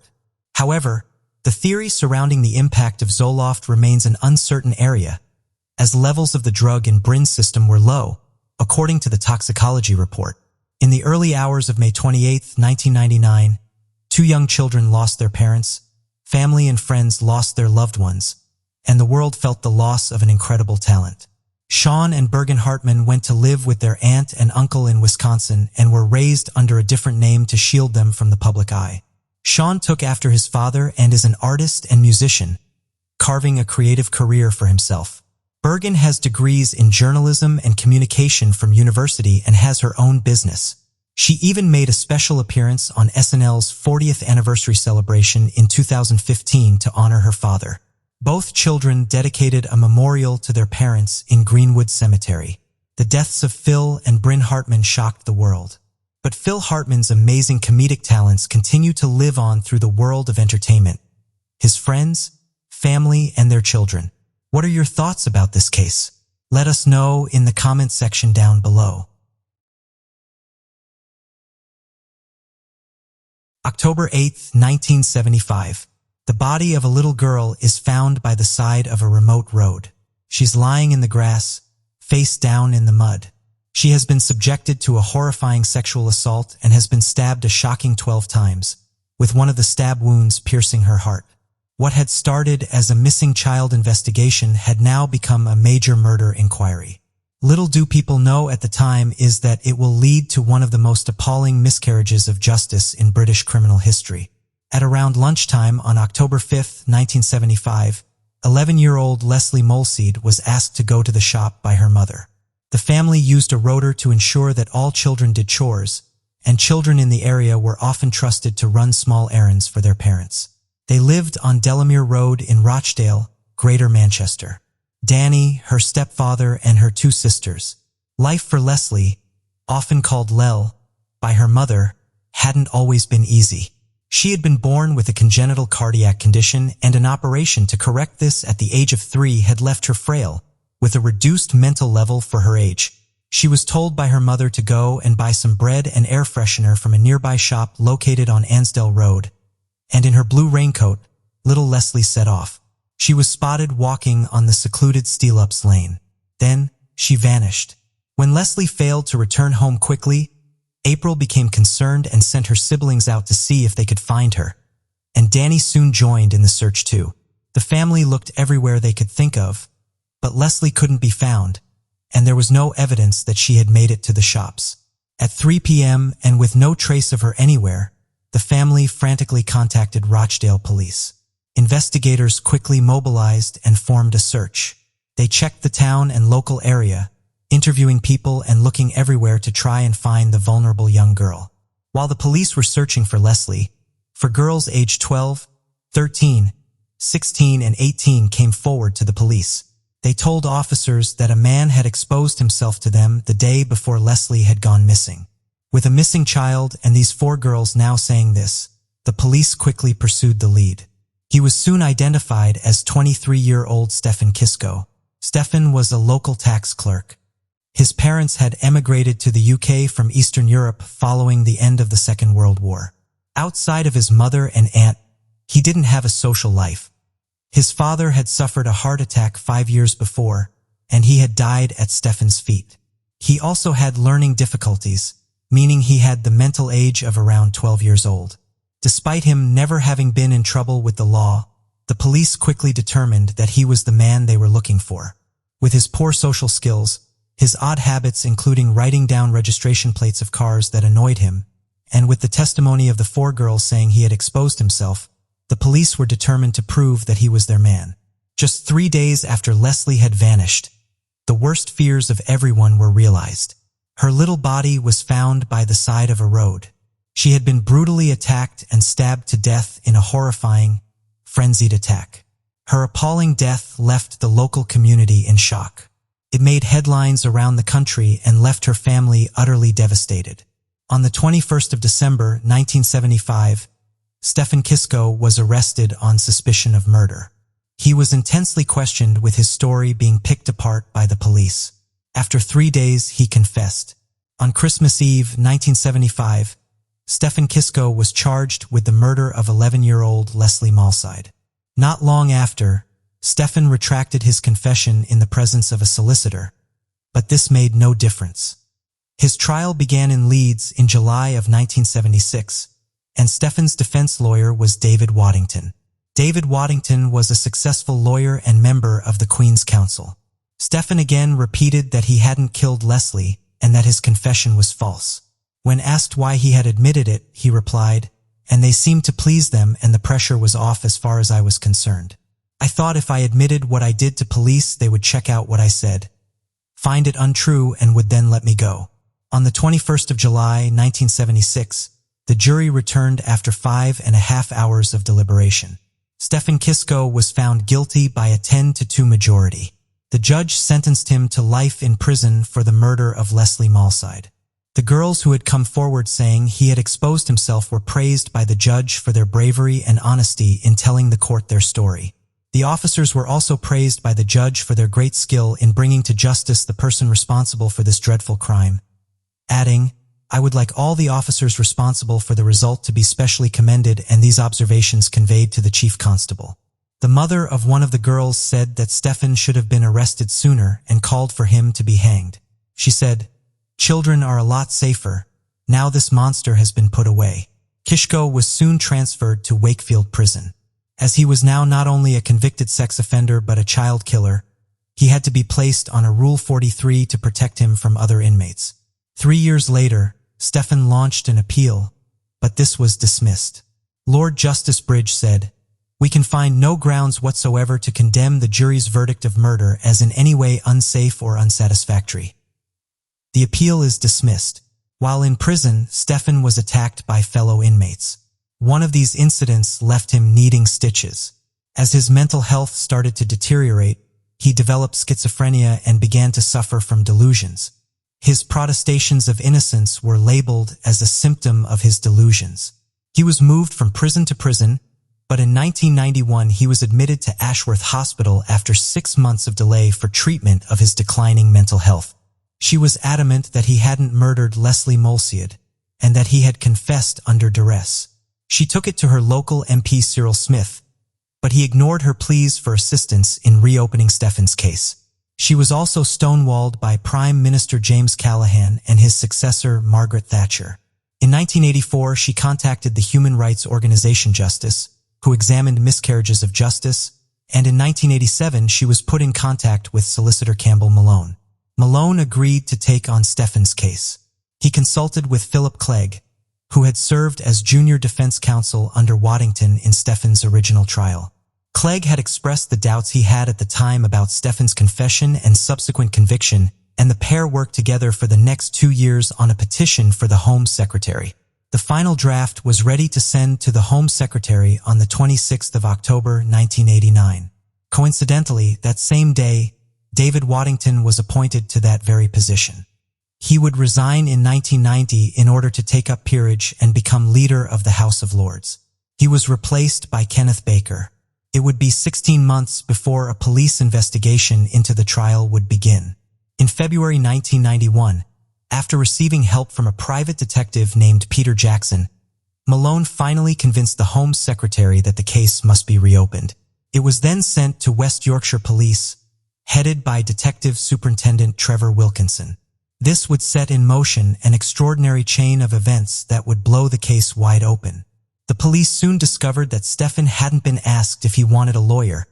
However, the theory surrounding the impact of Zoloft remains an uncertain area, as levels of the drug in Bryn's system were low, according to the toxicology report. In the early hours of May 28, 1999, 2 young children lost their parents, family and friends lost their loved ones, and the world felt the loss of an incredible talent. Sean and Bergen Hartman went to live with their aunt and uncle in Wisconsin and were raised under a different name to shield them from the public eye. Sean took after his father and is an artist and musician, carving a creative career for himself. Bergen has degrees in journalism and communication from university and has her own business. She even made a special appearance on SNL's 40th anniversary celebration in 2015 to honor her father. Both children dedicated a memorial to their parents in Greenwood Cemetery. The deaths of Phil and Bryn Hartman shocked the world. But Phil Hartman's amazing comedic talents continue to live on through the world of entertainment. His friends, family, and their children. What are your thoughts about this case? Let us know in the comment section down below. October 8, 1975. The body of a little girl is found by the side of a remote road. She's lying in the grass, face down in the mud. She has been subjected to a horrifying sexual assault and has been stabbed a shocking 12 times, with one of the stab wounds piercing her heart. What had started as a missing child investigation had now become a major murder inquiry. Little do people know at the time is that it will lead to one of the most appalling miscarriages of justice in British criminal history. At around lunchtime on October 5, 1975, 11-year-old Lesley Molseed was asked to go to the shop by her mother. The family used a rotor to ensure that all children did chores, and children in the area were often trusted to run small errands for their parents. They lived on Delamere Road in Rochdale, Greater Manchester. Danny, her stepfather, and her two sisters. Life for Lesley, often called Lel, by her mother, hadn't always been easy. She had been born with a congenital cardiac condition, and an operation to correct this at the age of 3 had left her frail, with a reduced mental level for her age. She was told by her mother to go and buy some bread and air freshener from a nearby shop located on Ansdell Road, and in her blue raincoat, little Lesley set off. She was spotted walking on the secluded Steelups Lane. Then, she vanished. When Lesley failed to return home quickly, April became concerned and sent her siblings out to see if they could find her. And Danny soon joined in the search too. The family looked everywhere they could think of, but Lesley couldn't be found, and there was no evidence that she had made it to the shops. At 3 p.m. and with no trace of her anywhere, the family frantically contacted Rochdale police. Investigators quickly mobilized and formed a search. They checked the town and local area, interviewing people and looking everywhere to try and find the vulnerable young girl. While the police were searching for Lesley, for girls aged 12, 13, 16, and 18 came forward to the police. They told officers that a man had exposed himself to them the day before Lesley had gone missing. With a missing child and these 4 girls now saying this, the police quickly pursued the lead. He was soon identified as 23-year-old Stefan Kisko. Stefan was a local tax clerk. His parents had emigrated to the UK from Eastern Europe following the end of the Second World War. Outside of his mother and aunt, he didn't have a social life. His father had suffered a heart attack 5 years before, and he had died at Stefan's feet. He also had learning difficulties, meaning he had the mental age of around 12 years old. Despite him never having been in trouble with the law, the police quickly determined that he was the man they were looking for. With his poor social skills, his odd habits including writing down registration plates of cars that annoyed him, and with the testimony of the 4 girls saying he had exposed himself, the police were determined to prove that he was their man. Just 3 days after Lesley had vanished, the worst fears of everyone were realized. Her little body was found by the side of a road. She had been brutally attacked and stabbed to death in a horrifying, frenzied attack. Her appalling death left the local community in shock. It made headlines around the country and left her family utterly devastated. On the 21st of December, 1975, Stefan Kisko was arrested on suspicion of murder. He was intensely questioned with his story being picked apart by the police. After 3 days, he confessed. On Christmas Eve, 1975, Stefan Kisko was charged with the murder of 11-year-old Lesley Molseed. Not long after, Stefan retracted his confession in the presence of a solicitor, but this made no difference. His trial began in Leeds in July of 1976, and Stefan's defense lawyer was David Waddington. David Waddington was a successful lawyer and member of the Queen's Council. Stephen again repeated that he hadn't killed Lesley and that his confession was false. When asked why he had admitted it, he replied, "And they seemed to please them and the pressure was off as far as I was concerned. I thought if I admitted what I did to police, they would check out what I said, find it untrue, and would then let me go." On the 21st of July, 1976, the jury returned after 5.5 hours of deliberation. Stephen Kisco was found guilty by a 10-2 majority. The judge sentenced him to life in prison for the murder of Lesley Molseed. The girls who had come forward saying he had exposed himself were praised by the judge for their bravery and honesty in telling the court their story. The officers were also praised by the judge for their great skill in bringing to justice the person responsible for this dreadful crime, adding, "I would like all the officers responsible for the result to be specially commended," and these observations conveyed to the chief constable. The mother of one of the girls said that Stephen should have been arrested sooner and called for him to be hanged. She said, "Children are a lot safer. Now this monster has been put away." Kisco was soon transferred to Wakefield Prison. As he was now not only a convicted sex offender but a child killer, he had to be placed on a Rule 43 to protect him from other inmates. 3 years later, Stephen launched an appeal, but this was dismissed. Lord Justice Bridge said, "We can find no grounds whatsoever to condemn the jury's verdict of murder as in any way unsafe or unsatisfactory." The appeal is dismissed. While in prison, Stephen was attacked by fellow inmates. One of these incidents left him needing stitches. As his mental health started to deteriorate, he developed schizophrenia and began to suffer from delusions. His protestations of innocence were labeled as a symptom of his delusions. He was moved from prison to prison, but in 1991 he was admitted to Ashworth Hospital after 6 months of delay for treatment of his declining mental health. She was adamant that he hadn't murdered Lesley Molseed and that he had confessed under duress. She took it to her local MP Cyril Smith, but he ignored her pleas for assistance in reopening Stephen's case. She was also stonewalled by Prime Minister James Callaghan and his successor Margaret Thatcher. In 1984, she contacted the human rights organization Justice, who examined miscarriages of justice, and in 1987 she was put in contact with Solicitor Campbell Malone. Malone agreed to take on Stephen's case. He consulted with Philip Clegg, who had served as junior defense counsel under Waddington in Stephen's original trial. Clegg had expressed the doubts he had at the time about Stephen's confession and subsequent conviction, and the pair worked together for the next 2 years on a petition for the Home Secretary. The final draft was ready to send to the Home Secretary on the 26th of October, 1989. Coincidentally, that same day, David Waddington was appointed to that very position. He would resign in 1990 in order to take up peerage and become leader of the House of Lords. He was replaced by Kenneth Baker. It would be 16 months before a police investigation into the trial would begin. In February 1991, after receiving help from a private detective named Peter Jackson, Malone finally convinced the Home Secretary that the case must be reopened. It was then sent to West Yorkshire Police, headed by Detective Superintendent Trevor Wilkinson. This would set in motion an extraordinary chain of events that would blow the case wide open. The police soon discovered that Stephen hadn't been asked if he wanted a lawyer,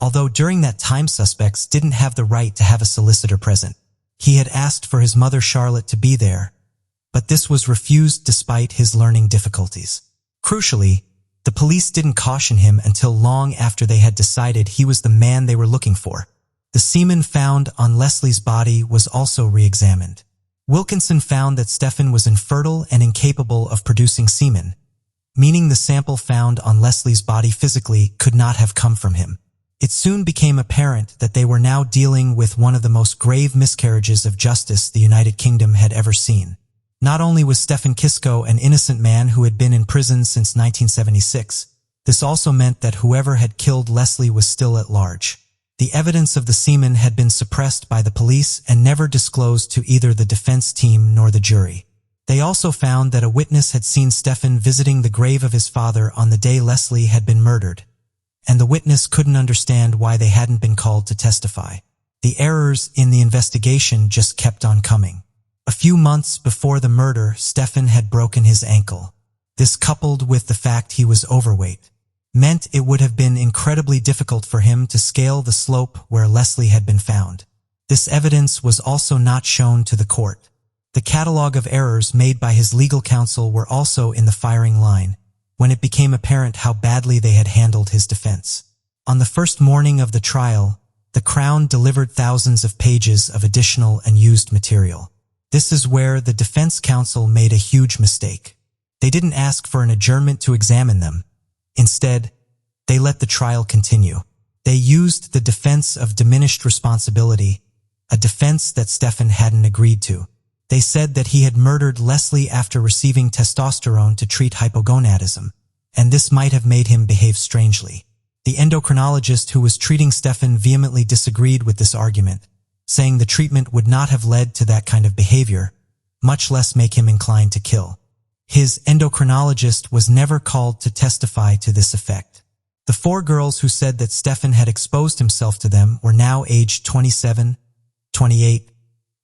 although during that time suspects didn't have the right to have a solicitor present. He had asked for his mother Charlotte to be there, but this was refused despite his learning difficulties. Crucially, the police didn't caution him until long after they had decided he was the man they were looking for. The semen found on Lesley's body was also re-examined. Wilkinson found that Stephen was infertile and incapable of producing semen, meaning the sample found on Lesley's body physically could not have come from him. It soon became apparent that they were now dealing with one of the most grave miscarriages of justice the United Kingdom had ever seen. Not only was Stephen Kisco an innocent man who had been in prison since 1976, this also meant that whoever had killed Lesley was still at large. The evidence of the semen had been suppressed by the police and never disclosed to either the defense team nor the jury. They also found that a witness had seen Stephen visiting the grave of his father on the day Lesley had been murdered, and the witness couldn't understand why they hadn't been called to testify. The errors in the investigation just kept on coming. A few months before the murder, Stephen had broken his ankle. This, coupled with the fact he was overweight, meant it would have been incredibly difficult for him to scale the slope where Lesley had been found. This evidence was also not shown to the court. The catalog of errors made by his legal counsel were also in the firing line, when it became apparent how badly they had handled his defense. On the first morning of the trial, the Crown delivered thousands of pages of additional and used material. This is where the defense counsel made a huge mistake. They didn't ask for an adjournment to examine them. Instead, they let the trial continue. They used the defense of diminished responsibility, a defense that Stephen hadn't agreed to. They said that he had murdered Lesley after receiving testosterone to treat hypogonadism, and this might have made him behave strangely. The endocrinologist who was treating Stephen vehemently disagreed with this argument, saying the treatment would not have led to that kind of behavior, much less make him inclined to kill. His endocrinologist was never called to testify to this effect. The 4 girls who said that Stephen had exposed himself to them were now aged 27, 28,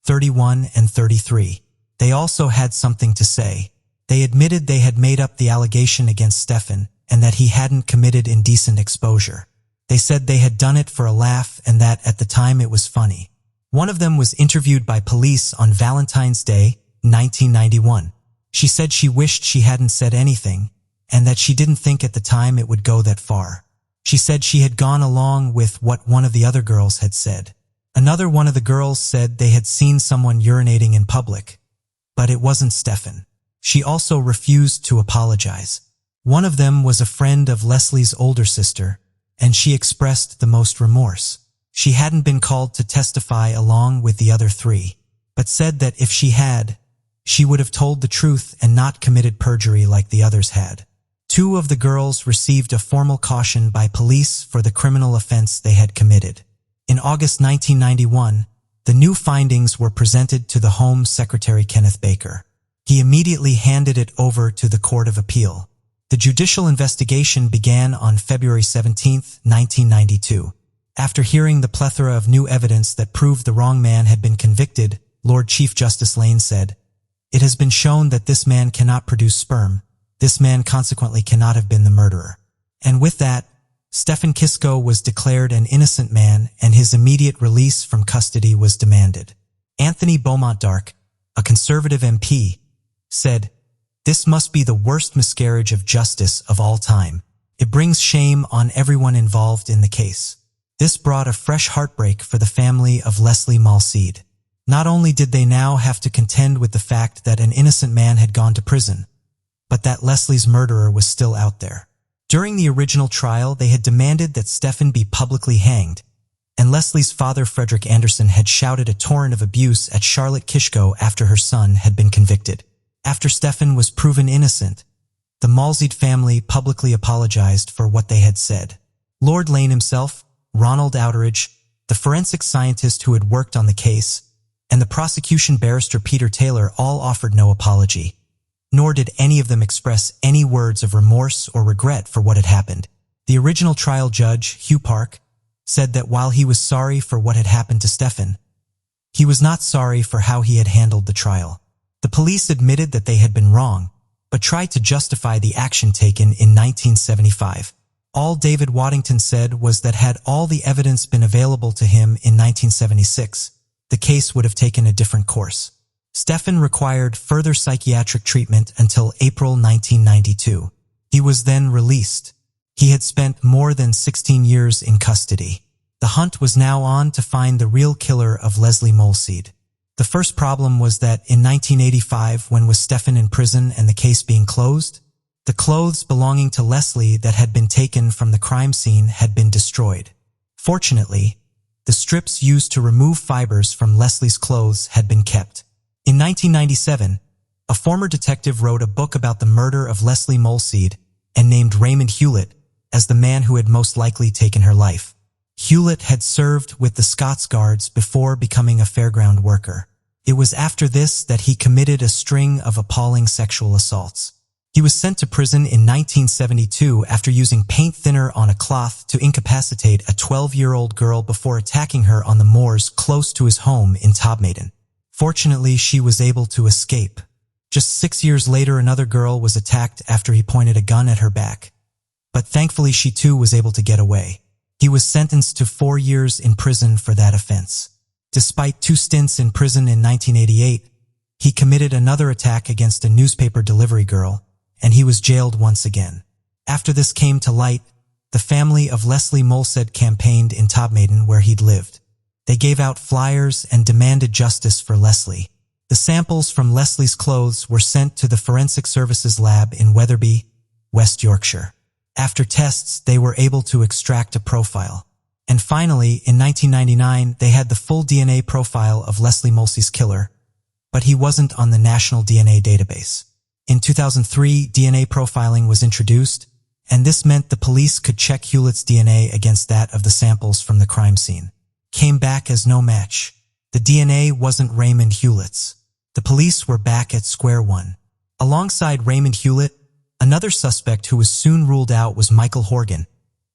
31, and 33. They also had something to say. They admitted they had made up the allegation against Stephen and that he hadn't committed indecent exposure. They said they had done it for a laugh and that at the time it was funny. One of them was interviewed by police on Valentine's Day, 1991. She said she wished she hadn't said anything and that she didn't think at the time it would go that far. She said she had gone along with what one of the other girls had said. Another one of the girls said they had seen someone urinating in public, but it wasn't Stephen. She also refused to apologize. One of them was a friend of Lesley's older sister, and she expressed the most remorse. She hadn't been called to testify along with the other 3, but said that if she had, she would have told the truth and not committed perjury like the others had. 2 of the girls received a formal caution by police for the criminal offense they had committed. In August 1991, the new findings were presented to the Home Secretary Kenneth Baker. He immediately handed it over to the Court of Appeal. The judicial investigation began on February 17, 1992. After hearing the plethora of new evidence that proved the wrong man had been convicted, Lord Chief Justice Lane said, "It has been shown that this man cannot produce sperm. This man consequently cannot have been the murderer." And with that, Stephen Kisco was declared an innocent man and his immediate release from custody was demanded. Anthony Beaumont Dark, a conservative MP, said, "This must be the worst miscarriage of justice of all time. It brings shame on everyone involved in the case." This brought a fresh heartbreak for the family of Lesley Molseed. Not only did they now have to contend with the fact that an innocent man had gone to prison, but that Lesley's murderer was still out there. During the original trial, they had demanded that Stephen be publicly hanged, and Lesley's father, Frederick Anderson, had shouted a torrent of abuse at Charlotte Kishko after her son had been convicted. After Stephen was proven innocent, the Molseed family publicly apologized for what they had said. Lord Lane himself, Ronald Outeridge, the forensic scientist who had worked on the case, and the prosecution barrister Peter Taylor all offered no apology, nor did any of them express any words of remorse or regret for what had happened. The original trial judge, Hugh Park, said that while he was sorry for what had happened to Stephen, he was not sorry for how he had handled the trial. The police admitted that they had been wrong, but tried to justify the action taken in 1975. All David Waddington said was that had all the evidence been available to him in 1976, the case would have taken a different course. Stephen required further psychiatric treatment until April 1992. He was then released. He had spent more than 16 years in custody. The hunt was now on to find the real killer of Lesley Molseed. The first problem was that in 1985, when was Stephen in prison and the case being closed, the clothes belonging to Lesley that had been taken from the crime scene had been destroyed. Fortunately, the strips used to remove fibers from Lesley's clothes had been kept. In 1997, a former detective wrote a book about the murder of Lesley Molseed and named Raymond Hewlett as the man who had most likely taken her life. Hewlett had served with the Scots Guards before becoming a fairground worker. It was after this that he committed a string of appalling sexual assaults. He was sent to prison in 1972 after using paint thinner on a cloth to incapacitate a 12-year-old girl before attacking her on the moors close to his home in Todmaiden. Fortunately, she was able to escape. Just 6 years later, another girl was attacked after he pointed a gun at her back. but thankfully she too was able to get away. He was sentenced to 4 years in prison for that offense. Despite 2 stints in prison in 1988, he committed another attack against a newspaper delivery girl, and he was jailed once again. After this came to light, the family of Lesley Molseed campaigned in Todmorden where he'd lived. They gave out flyers and demanded justice for Lesley. The samples from Lesley's clothes were sent to the Forensic Services Lab in Wetherby, West Yorkshire. After tests, they were able to extract a profile. And finally, in 1999, they had the full DNA profile of Lesley Molseed's killer, but he wasn't on the National DNA Database. In 2003, DNA profiling was introduced, and this meant the police could check Hewlett's DNA against that of the samples from the crime scene. Came back as no match. The DNA wasn't Raymond Hewlett's. The police were back at square one. Alongside Raymond Hewlett, another suspect who was soon ruled out was Michael Horgan,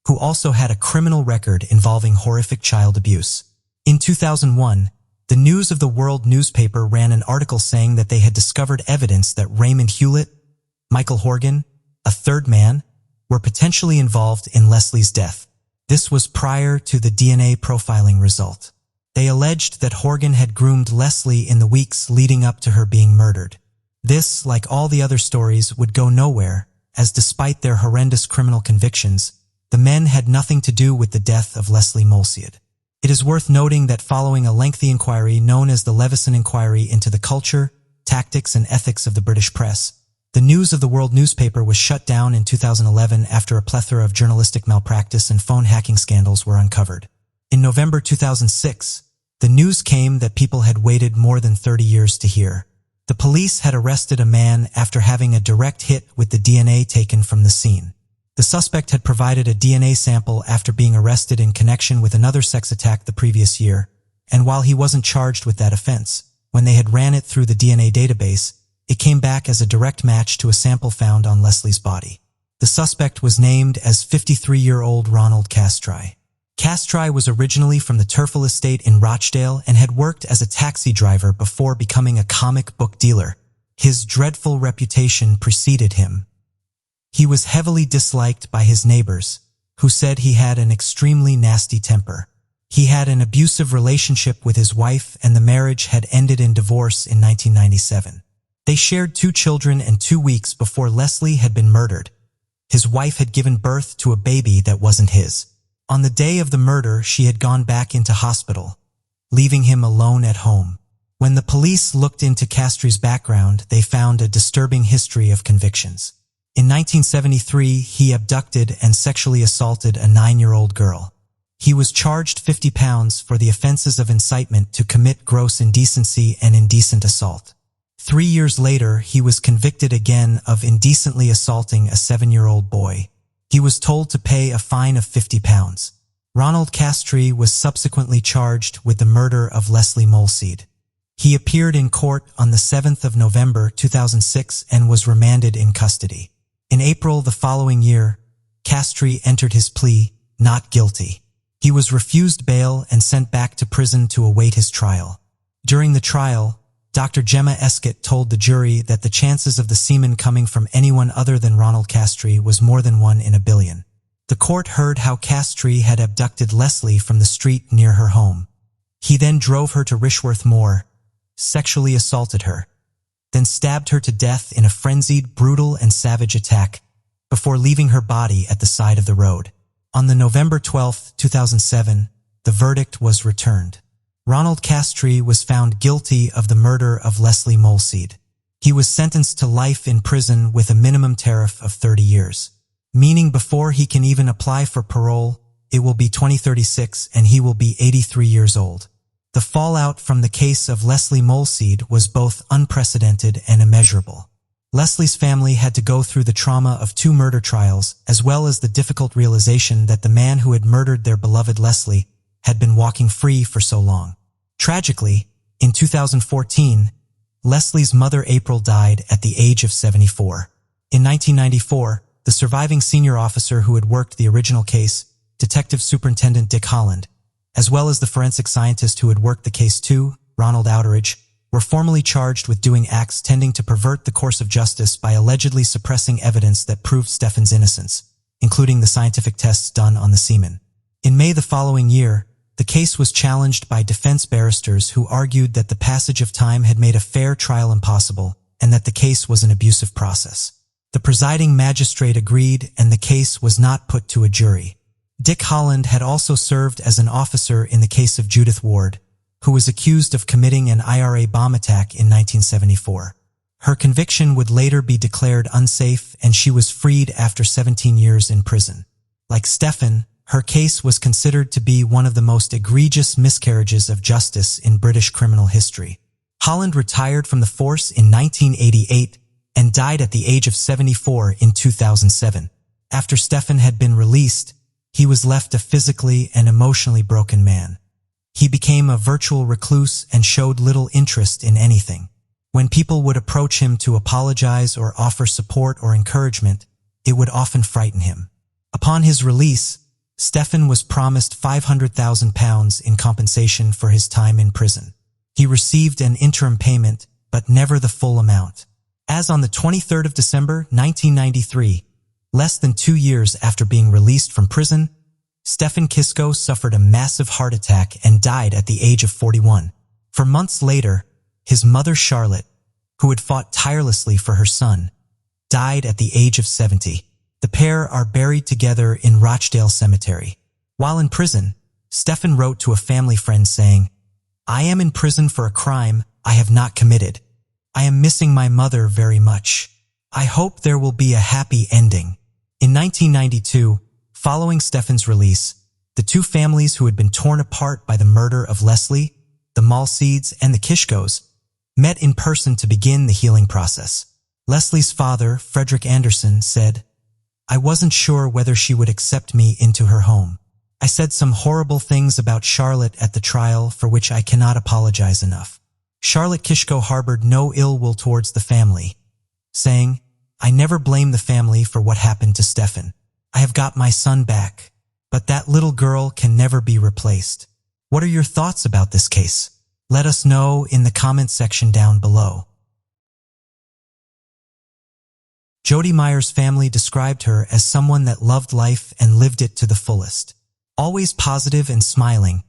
who also had a criminal record involving horrific child abuse. In 2001, the News of the World newspaper ran an article saying that they had discovered evidence that Raymond Hewlett, Michael Horgan, a third man, were potentially involved in Lesley's death. This was prior to the DNA profiling result. They alleged that Horgan had groomed Lesley in the weeks leading up to her being murdered. This, like all the other stories, would go nowhere, as despite their horrendous criminal convictions, the men had nothing to do with the death of Lesley Molseed. It is worth noting that following a lengthy inquiry known as the Leveson Inquiry into the culture, tactics, and ethics of the British press, the News of the World newspaper was shut down in 2011 after a plethora of journalistic malpractice and phone hacking scandals were uncovered. In November 2006, the news came that people had waited more than 30 years to hear. The police had arrested a man after having a direct hit with the DNA taken from the scene. The suspect had provided a DNA sample after being arrested in connection with another sex attack the previous year, and while he wasn't charged with that offense, when they had ran it through the DNA database, it came back as a direct match to a sample found on Lesley's body. The suspect was named as 53-year-old Ronald Castry. Castry was originally from the Turfel estate in Rochdale and had worked as a taxi driver before becoming a comic book dealer. His dreadful reputation preceded him. He was heavily disliked by his neighbors, who said he had an extremely nasty temper. He had an abusive relationship with his wife, and the marriage had ended in divorce in 1997. They shared 2 children, and 2 weeks before Lesley had been murdered, his wife had given birth to a baby that wasn't his. On the day of the murder, she had gone back into hospital, leaving him alone at home. When the police looked into Castry's background, they found a disturbing history of convictions. In 1973, he abducted and sexually assaulted a 9-year-old girl. He was charged £50 for the offenses of incitement to commit gross indecency and indecent assault. 3 years later, he was convicted again of indecently assaulting a 7-year-old boy. He was told to pay a fine of £50. Ronald Castry was subsequently charged with the murder of Lesley Molseed. He appeared in court on the 7th of November 2006 and was remanded in custody. In April the following year, Castry entered his plea, not guilty. He was refused bail and sent back to prison to await his trial. During the trial, Dr. Gemma Escott told the jury that the chances of the semen coming from anyone other than Ronald Castry was more than 1 in a billion. The court heard how Castry had abducted Lesley from the street near her home. He then drove her to Rishworth Moor, sexually assaulted her, then stabbed her to death in a frenzied, brutal, and savage attack before leaving her body at the side of the road. On the November 12, 2007, the verdict was returned. Ronald Castry was found guilty of the murder of Lesley Molseed. He was sentenced to life in prison with a minimum tariff of 30 years, meaning before he can even apply for parole, it will be 2036 and he will be 83 years old. The fallout from the case of Lesley Molseed was both unprecedented and immeasurable. Lesley's family had to go through the trauma of 2 murder trials, as well as the difficult realization that the man who had murdered their beloved Lesley had been walking free for so long. Tragically, in 2014, Lesley's mother April died at the age of 74. In 1994, the surviving senior officer who had worked the original case, Detective Superintendent Dick Holland, as well as the forensic scientist who had worked the case too, Ronald Outeridge, were formally charged with doing acts tending to pervert the course of justice by allegedly suppressing evidence that proved Stefan's innocence. including the scientific tests done on the semen. In May the following year, the case was challenged by defense barristers who argued that the passage of time had made a fair trial impossible and that the case was an abusive process. The presiding magistrate agreed, and the case was not put to a jury. Dick Holland had also served as an officer in the case of Judith Ward, who was accused of committing an IRA bomb attack in 1974. Her conviction would later be declared unsafe, and she was freed after 17 years in prison. Like Stephen, her case was considered to be one of the most egregious miscarriages of justice in British criminal history. Holland retired from the force in 1988 and died at the age of 74 in 2007. After Stephen had been released, he was left a physically and emotionally broken man. He became a virtual recluse and showed little interest in anything. When people would approach him to apologize or offer support or encouragement, it would often frighten him. Upon his release, Stephen was promised £500,000 in compensation for his time in prison. He received an interim payment, but never the full amount. As on the 23rd of December, 1993, less than 2 years after being released from prison, Stephen Kisco suffered a massive heart attack and died at the age of 41. For months later, his mother Charlotte, who had fought tirelessly for her son, died at the age of 70. The pair are buried together in Rochdale Cemetery. While in prison, Stephen wrote to a family friend saying, "I am in prison for a crime I have not committed. I am missing my mother very much. I hope there will be a happy ending." In 1992, following Stephen's release, the two families who had been torn apart by the murder of Lesley, the Molseeds, and the Kishkos, met in person to begin the healing process. Lesley's father, Frederick Anderson, said, "I wasn't sure whether she would accept me into her home. I said some horrible things about Charlotte at the trial for which I cannot apologize enough." Charlotte Kishko harbored no ill will towards the family, saying, "I never blame the family for what happened to Stephen. I have got my son back, but that little girl can never be replaced." What are your thoughts about this case? Let us know in the comment section down below. Jodie Meyers' family described her as someone that loved life and lived it to the fullest. Always positive and smiling,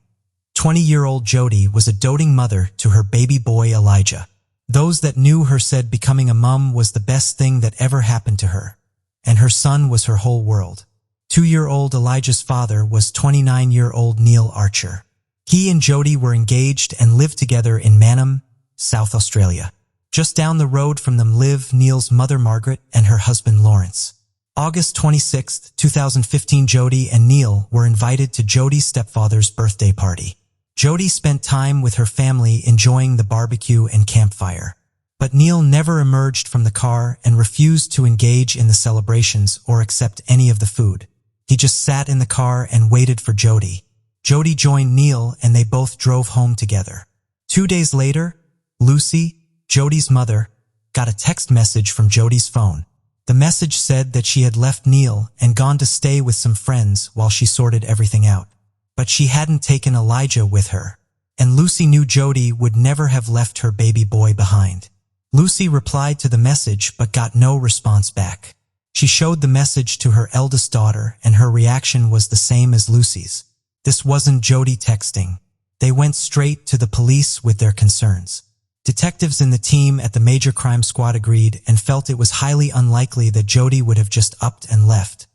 20-year-old Jodie was a doting mother to her baby boy Elijah. Those that knew her said becoming a mum was the best thing that ever happened to her, and her son was her whole world. 2-year-old Elijah's father was 29-year-old Neil Archer. He and Jodie were engaged and lived together in Mannum, South Australia. Just down the road from them live Neil's mother Margaret and her husband Lawrence. August 26, 2015, Jodie and Neil were invited to Jodie's stepfather's birthday party. Jodie spent time with her family enjoying the barbecue and campfire. But Neil never emerged from the car and refused to engage in the celebrations or accept any of the food. He just sat in the car and waited for Jodie. Jodie joined Neil and they both drove home together. 2 days later, Lucy, Jodie's mother, got a text message from Jodie's phone. The message said that she had left Neil and gone to stay with some friends while she sorted everything out. But she hadn't taken Elijah with her, and Lucy knew Jodie would never have left her baby boy behind. Lucy replied to the message but got no response back. She showed the message to her eldest daughter and her reaction was the same as Lucy's. This wasn't Jodie texting. They went straight to the police with their concerns. Detectives in the team at the Major Crime Squad agreed and felt it was highly unlikely that Jodie would have just upped and left,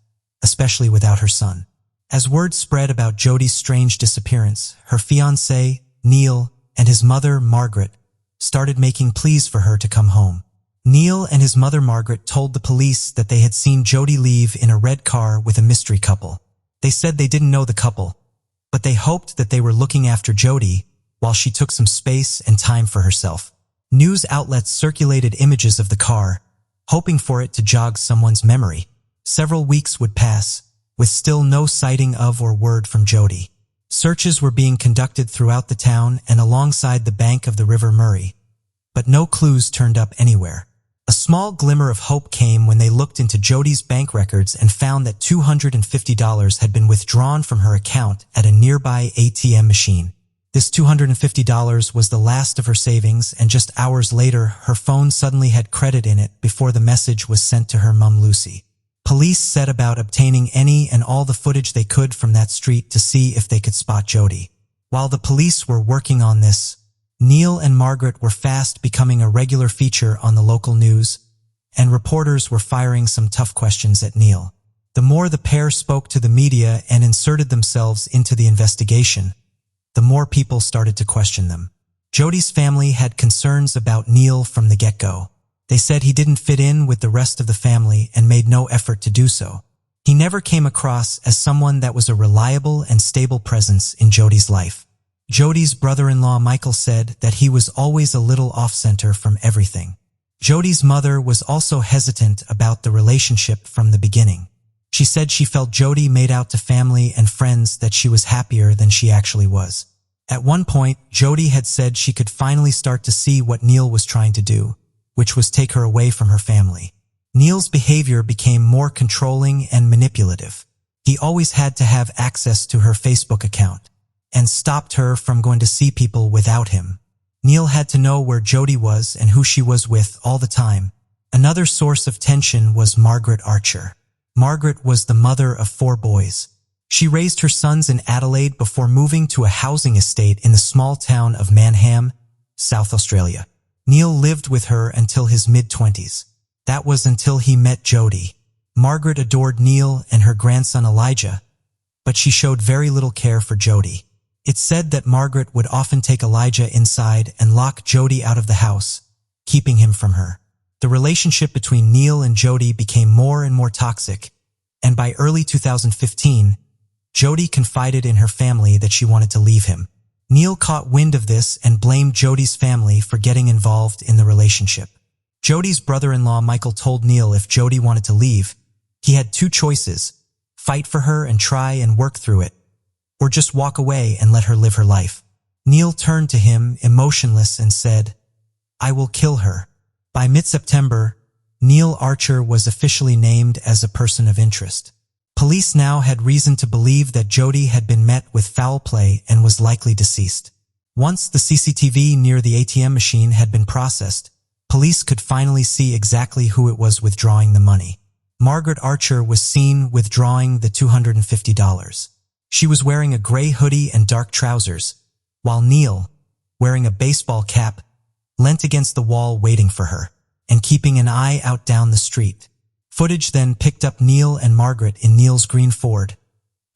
especially without her son. As word spread about Jodie's strange disappearance, her fiancé, Neil, and his mother, Margaret, started making pleas for her to come home. Neil and his mother, Margaret, told the police that they had seen Jodie leave in a red car with a mystery couple. They said they didn't know the couple, but they hoped that they were looking after Jodie while she took some space and time for herself. News outlets circulated images of the car, hoping for it to jog someone's memory. Several weeks would pass, with still no sighting of or word from Jodie. Searches were being conducted throughout the town and alongside the bank of the River Murray, but no clues turned up anywhere. A small glimmer of hope came when they looked into Jodie's bank records and found that $250 had been withdrawn from her account at a nearby ATM machine. This $250 was the last of her savings, and just hours later, her phone suddenly had credit in it before the message was sent to her mum Lucy. Police set about obtaining any and all the footage they could from that street to see if they could spot Jodie. While the police were working on this, Neil and Margaret were fast becoming a regular feature on the local news, and reporters were firing some tough questions at Neil. The more the pair spoke to the media and inserted themselves into the investigation, the more people started to question them. Jodie's family had concerns about Neil from the get-go. They said he didn't fit in with the rest of the family and made no effort to do so. He never came across as someone that was a reliable and stable presence in Jodie's life. Jodie's brother-in-law Michael said that he was always a little off-center from everything. Jodie's mother was also hesitant about the relationship from the beginning. She said she felt Jodie made out to family and friends that she was happier than she actually was. At one point, Jodie had said she could finally start to see what Neil was trying to do, which was take her away from her family. Neil's behavior became more controlling and manipulative. He always had to have access to her Facebook account and stopped her from going to see people without him. Neil had to know where Jodie was and who she was with all the time. Another source of tension was Margaret Archer. Margaret was the mother of 4 boys. She raised her sons in Adelaide before moving to a housing estate in the small town of Manham, South Australia. Neil lived with her until his mid-20s. That was until he met Jodie. Margaret adored Neil and her grandson Elijah, but she showed very little care for Jodie. It's said that Margaret would often take Elijah inside and lock Jodie out of the house, keeping him from her. The relationship between Neil and Jodie became more and more toxic, and by early 2015, Jodie confided in her family that she wanted to leave him. Neil caught wind of this and blamed Jodie's family for getting involved in the relationship. Jodie's brother-in-law Michael told Neil if Jodie wanted to leave, he had 2 choices: fight for her and try and work through it, or just walk away and let her live her life. Neil turned to him, emotionless, and said, "I will kill her." By mid-September, Neil Archer was officially named as a person of interest. Police now had reason to believe that Jodie had been met with foul play and was likely deceased. Once the CCTV near the ATM machine had been processed, police could finally see exactly who it was withdrawing the money. Margaret Archer was seen withdrawing the $250. She was wearing a gray hoodie and dark trousers, while Neil, wearing a baseball cap, leant against the wall waiting for her and keeping an eye out down the street. Footage then picked up Neil and Margaret in Neil's green Ford,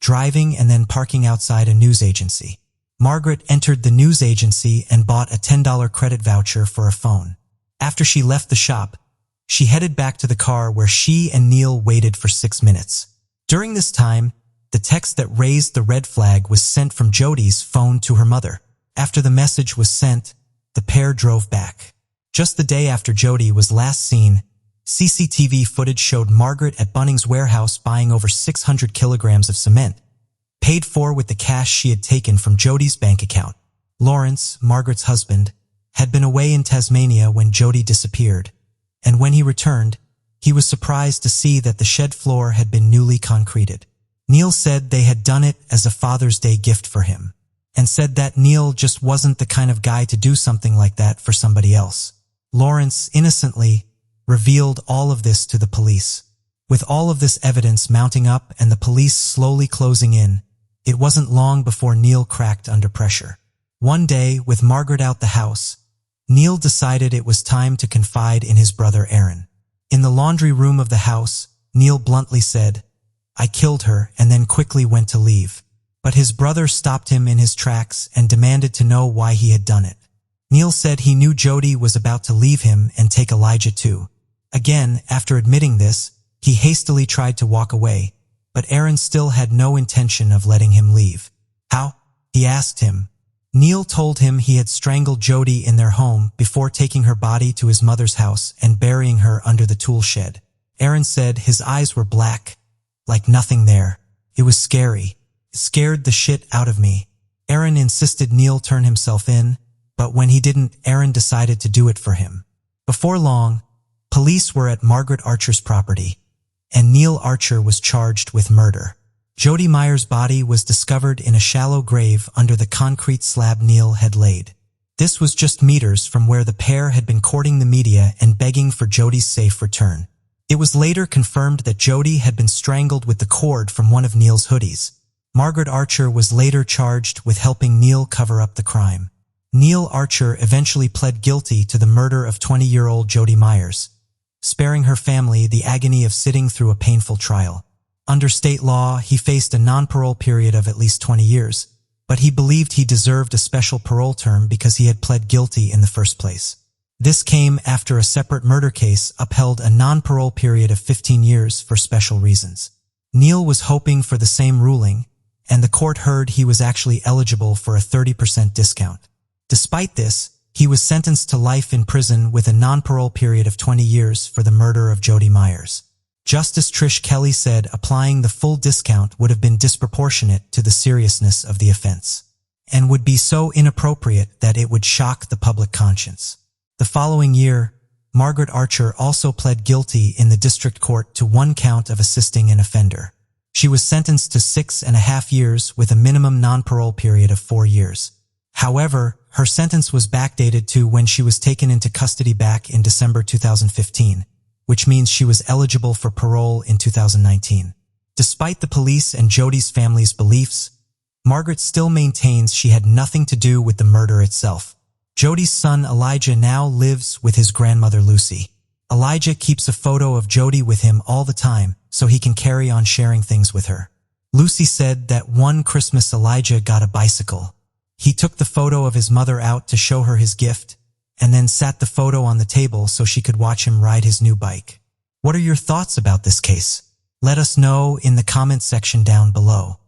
driving and then parking outside a news agency. Margaret entered the news agency and bought a $10 credit voucher for a phone. After she left the shop, she headed back to the car where she and Neil waited for 6 minutes. During this time, the text that raised the red flag was sent from Jodie's phone to her mother. After the message was sent, the pair drove back. Just the day after Jodie was last seen, CCTV footage showed Margaret at Bunnings warehouse buying over 600 kilograms of cement, paid for with the cash she had taken from Jodie's bank account. Lawrence, Margaret's husband, had been away in Tasmania when Jodie disappeared, and when he returned, he was surprised to see that the shed floor had been newly concreted. Neil said they had done it as a Father's Day gift for him, and said that Neil just wasn't the kind of guy to do something like that for somebody else. Lawrence innocently revealed all of this to the police. With all of this evidence mounting up and the police slowly closing in, it wasn't long before Neil cracked under pressure. One day, with Margaret out the house, Neil decided it was time to confide in his brother Aaron. In the laundry room of the house, Neil bluntly said, "I killed her," and then quickly went to leave. But his brother stopped him in his tracks and demanded to know why he had done it. Neil said he knew Jodie was about to leave him and take Elijah too. Again, after admitting this, he hastily tried to walk away, but Aaron still had no intention of letting him leave. "How?" he asked him. Neil told him he had strangled Jodie in their home before taking her body to his mother's house and burying her under the tool shed. Aaron said his eyes were black, like nothing there. "It was scary. It scared the shit out of me." Aaron insisted Neil turn himself in, but when he didn't, Aaron decided to do it for him. Before long, police were at Margaret Archer's property, and Neil Archer was charged with murder. Jodie Meyers' body was discovered in a shallow grave under the concrete slab Neil had laid. This was just meters from where the pair had been courting the media and begging for Jodie's safe return. It was later confirmed that Jodie had been strangled with the cord from one of Neil's hoodies. Margaret Archer was later charged with helping Neil cover up the crime. Neil Archer eventually pled guilty to the murder of 20-year-old Jodie Meyers, sparing her family the agony of sitting through a painful trial. Under state law, he faced a non-parole period of at least 20 years, but he believed he deserved a special parole term because he had pled guilty in the first place. This came after a separate murder case upheld a non-parole period of 15 years for special reasons. Neil was hoping for the same ruling, and the court heard he was actually eligible for a 30% discount. Despite this, he was sentenced to life in prison with a non-parole period of 20 years for the murder of Jodie Meyers. Justice Trish Kelly said applying the full discount would have been disproportionate to the seriousness of the offense, and would be so inappropriate that it would shock the public conscience. The following year, Margaret Archer also pled guilty in the district court to one count of assisting an offender. She was sentenced to 6.5 years with a minimum non-parole period of 4 years. However, her sentence was backdated to when she was taken into custody back in December 2015, which means she was eligible for parole in 2019. Despite the police and Jodie's family's beliefs, Margaret still maintains she had nothing to do with the murder itself. Jodie's son Elijah now lives with his grandmother Lucy. Elijah keeps a photo of Jodie with him all the time so he can carry on sharing things with her. Lucy said that one Christmas Elijah got a bicycle. He took the photo of his mother out to show her his gift, and then sat the photo on the table so she could watch him ride his new bike. What are your thoughts about this case? Let us know in the comment section down below.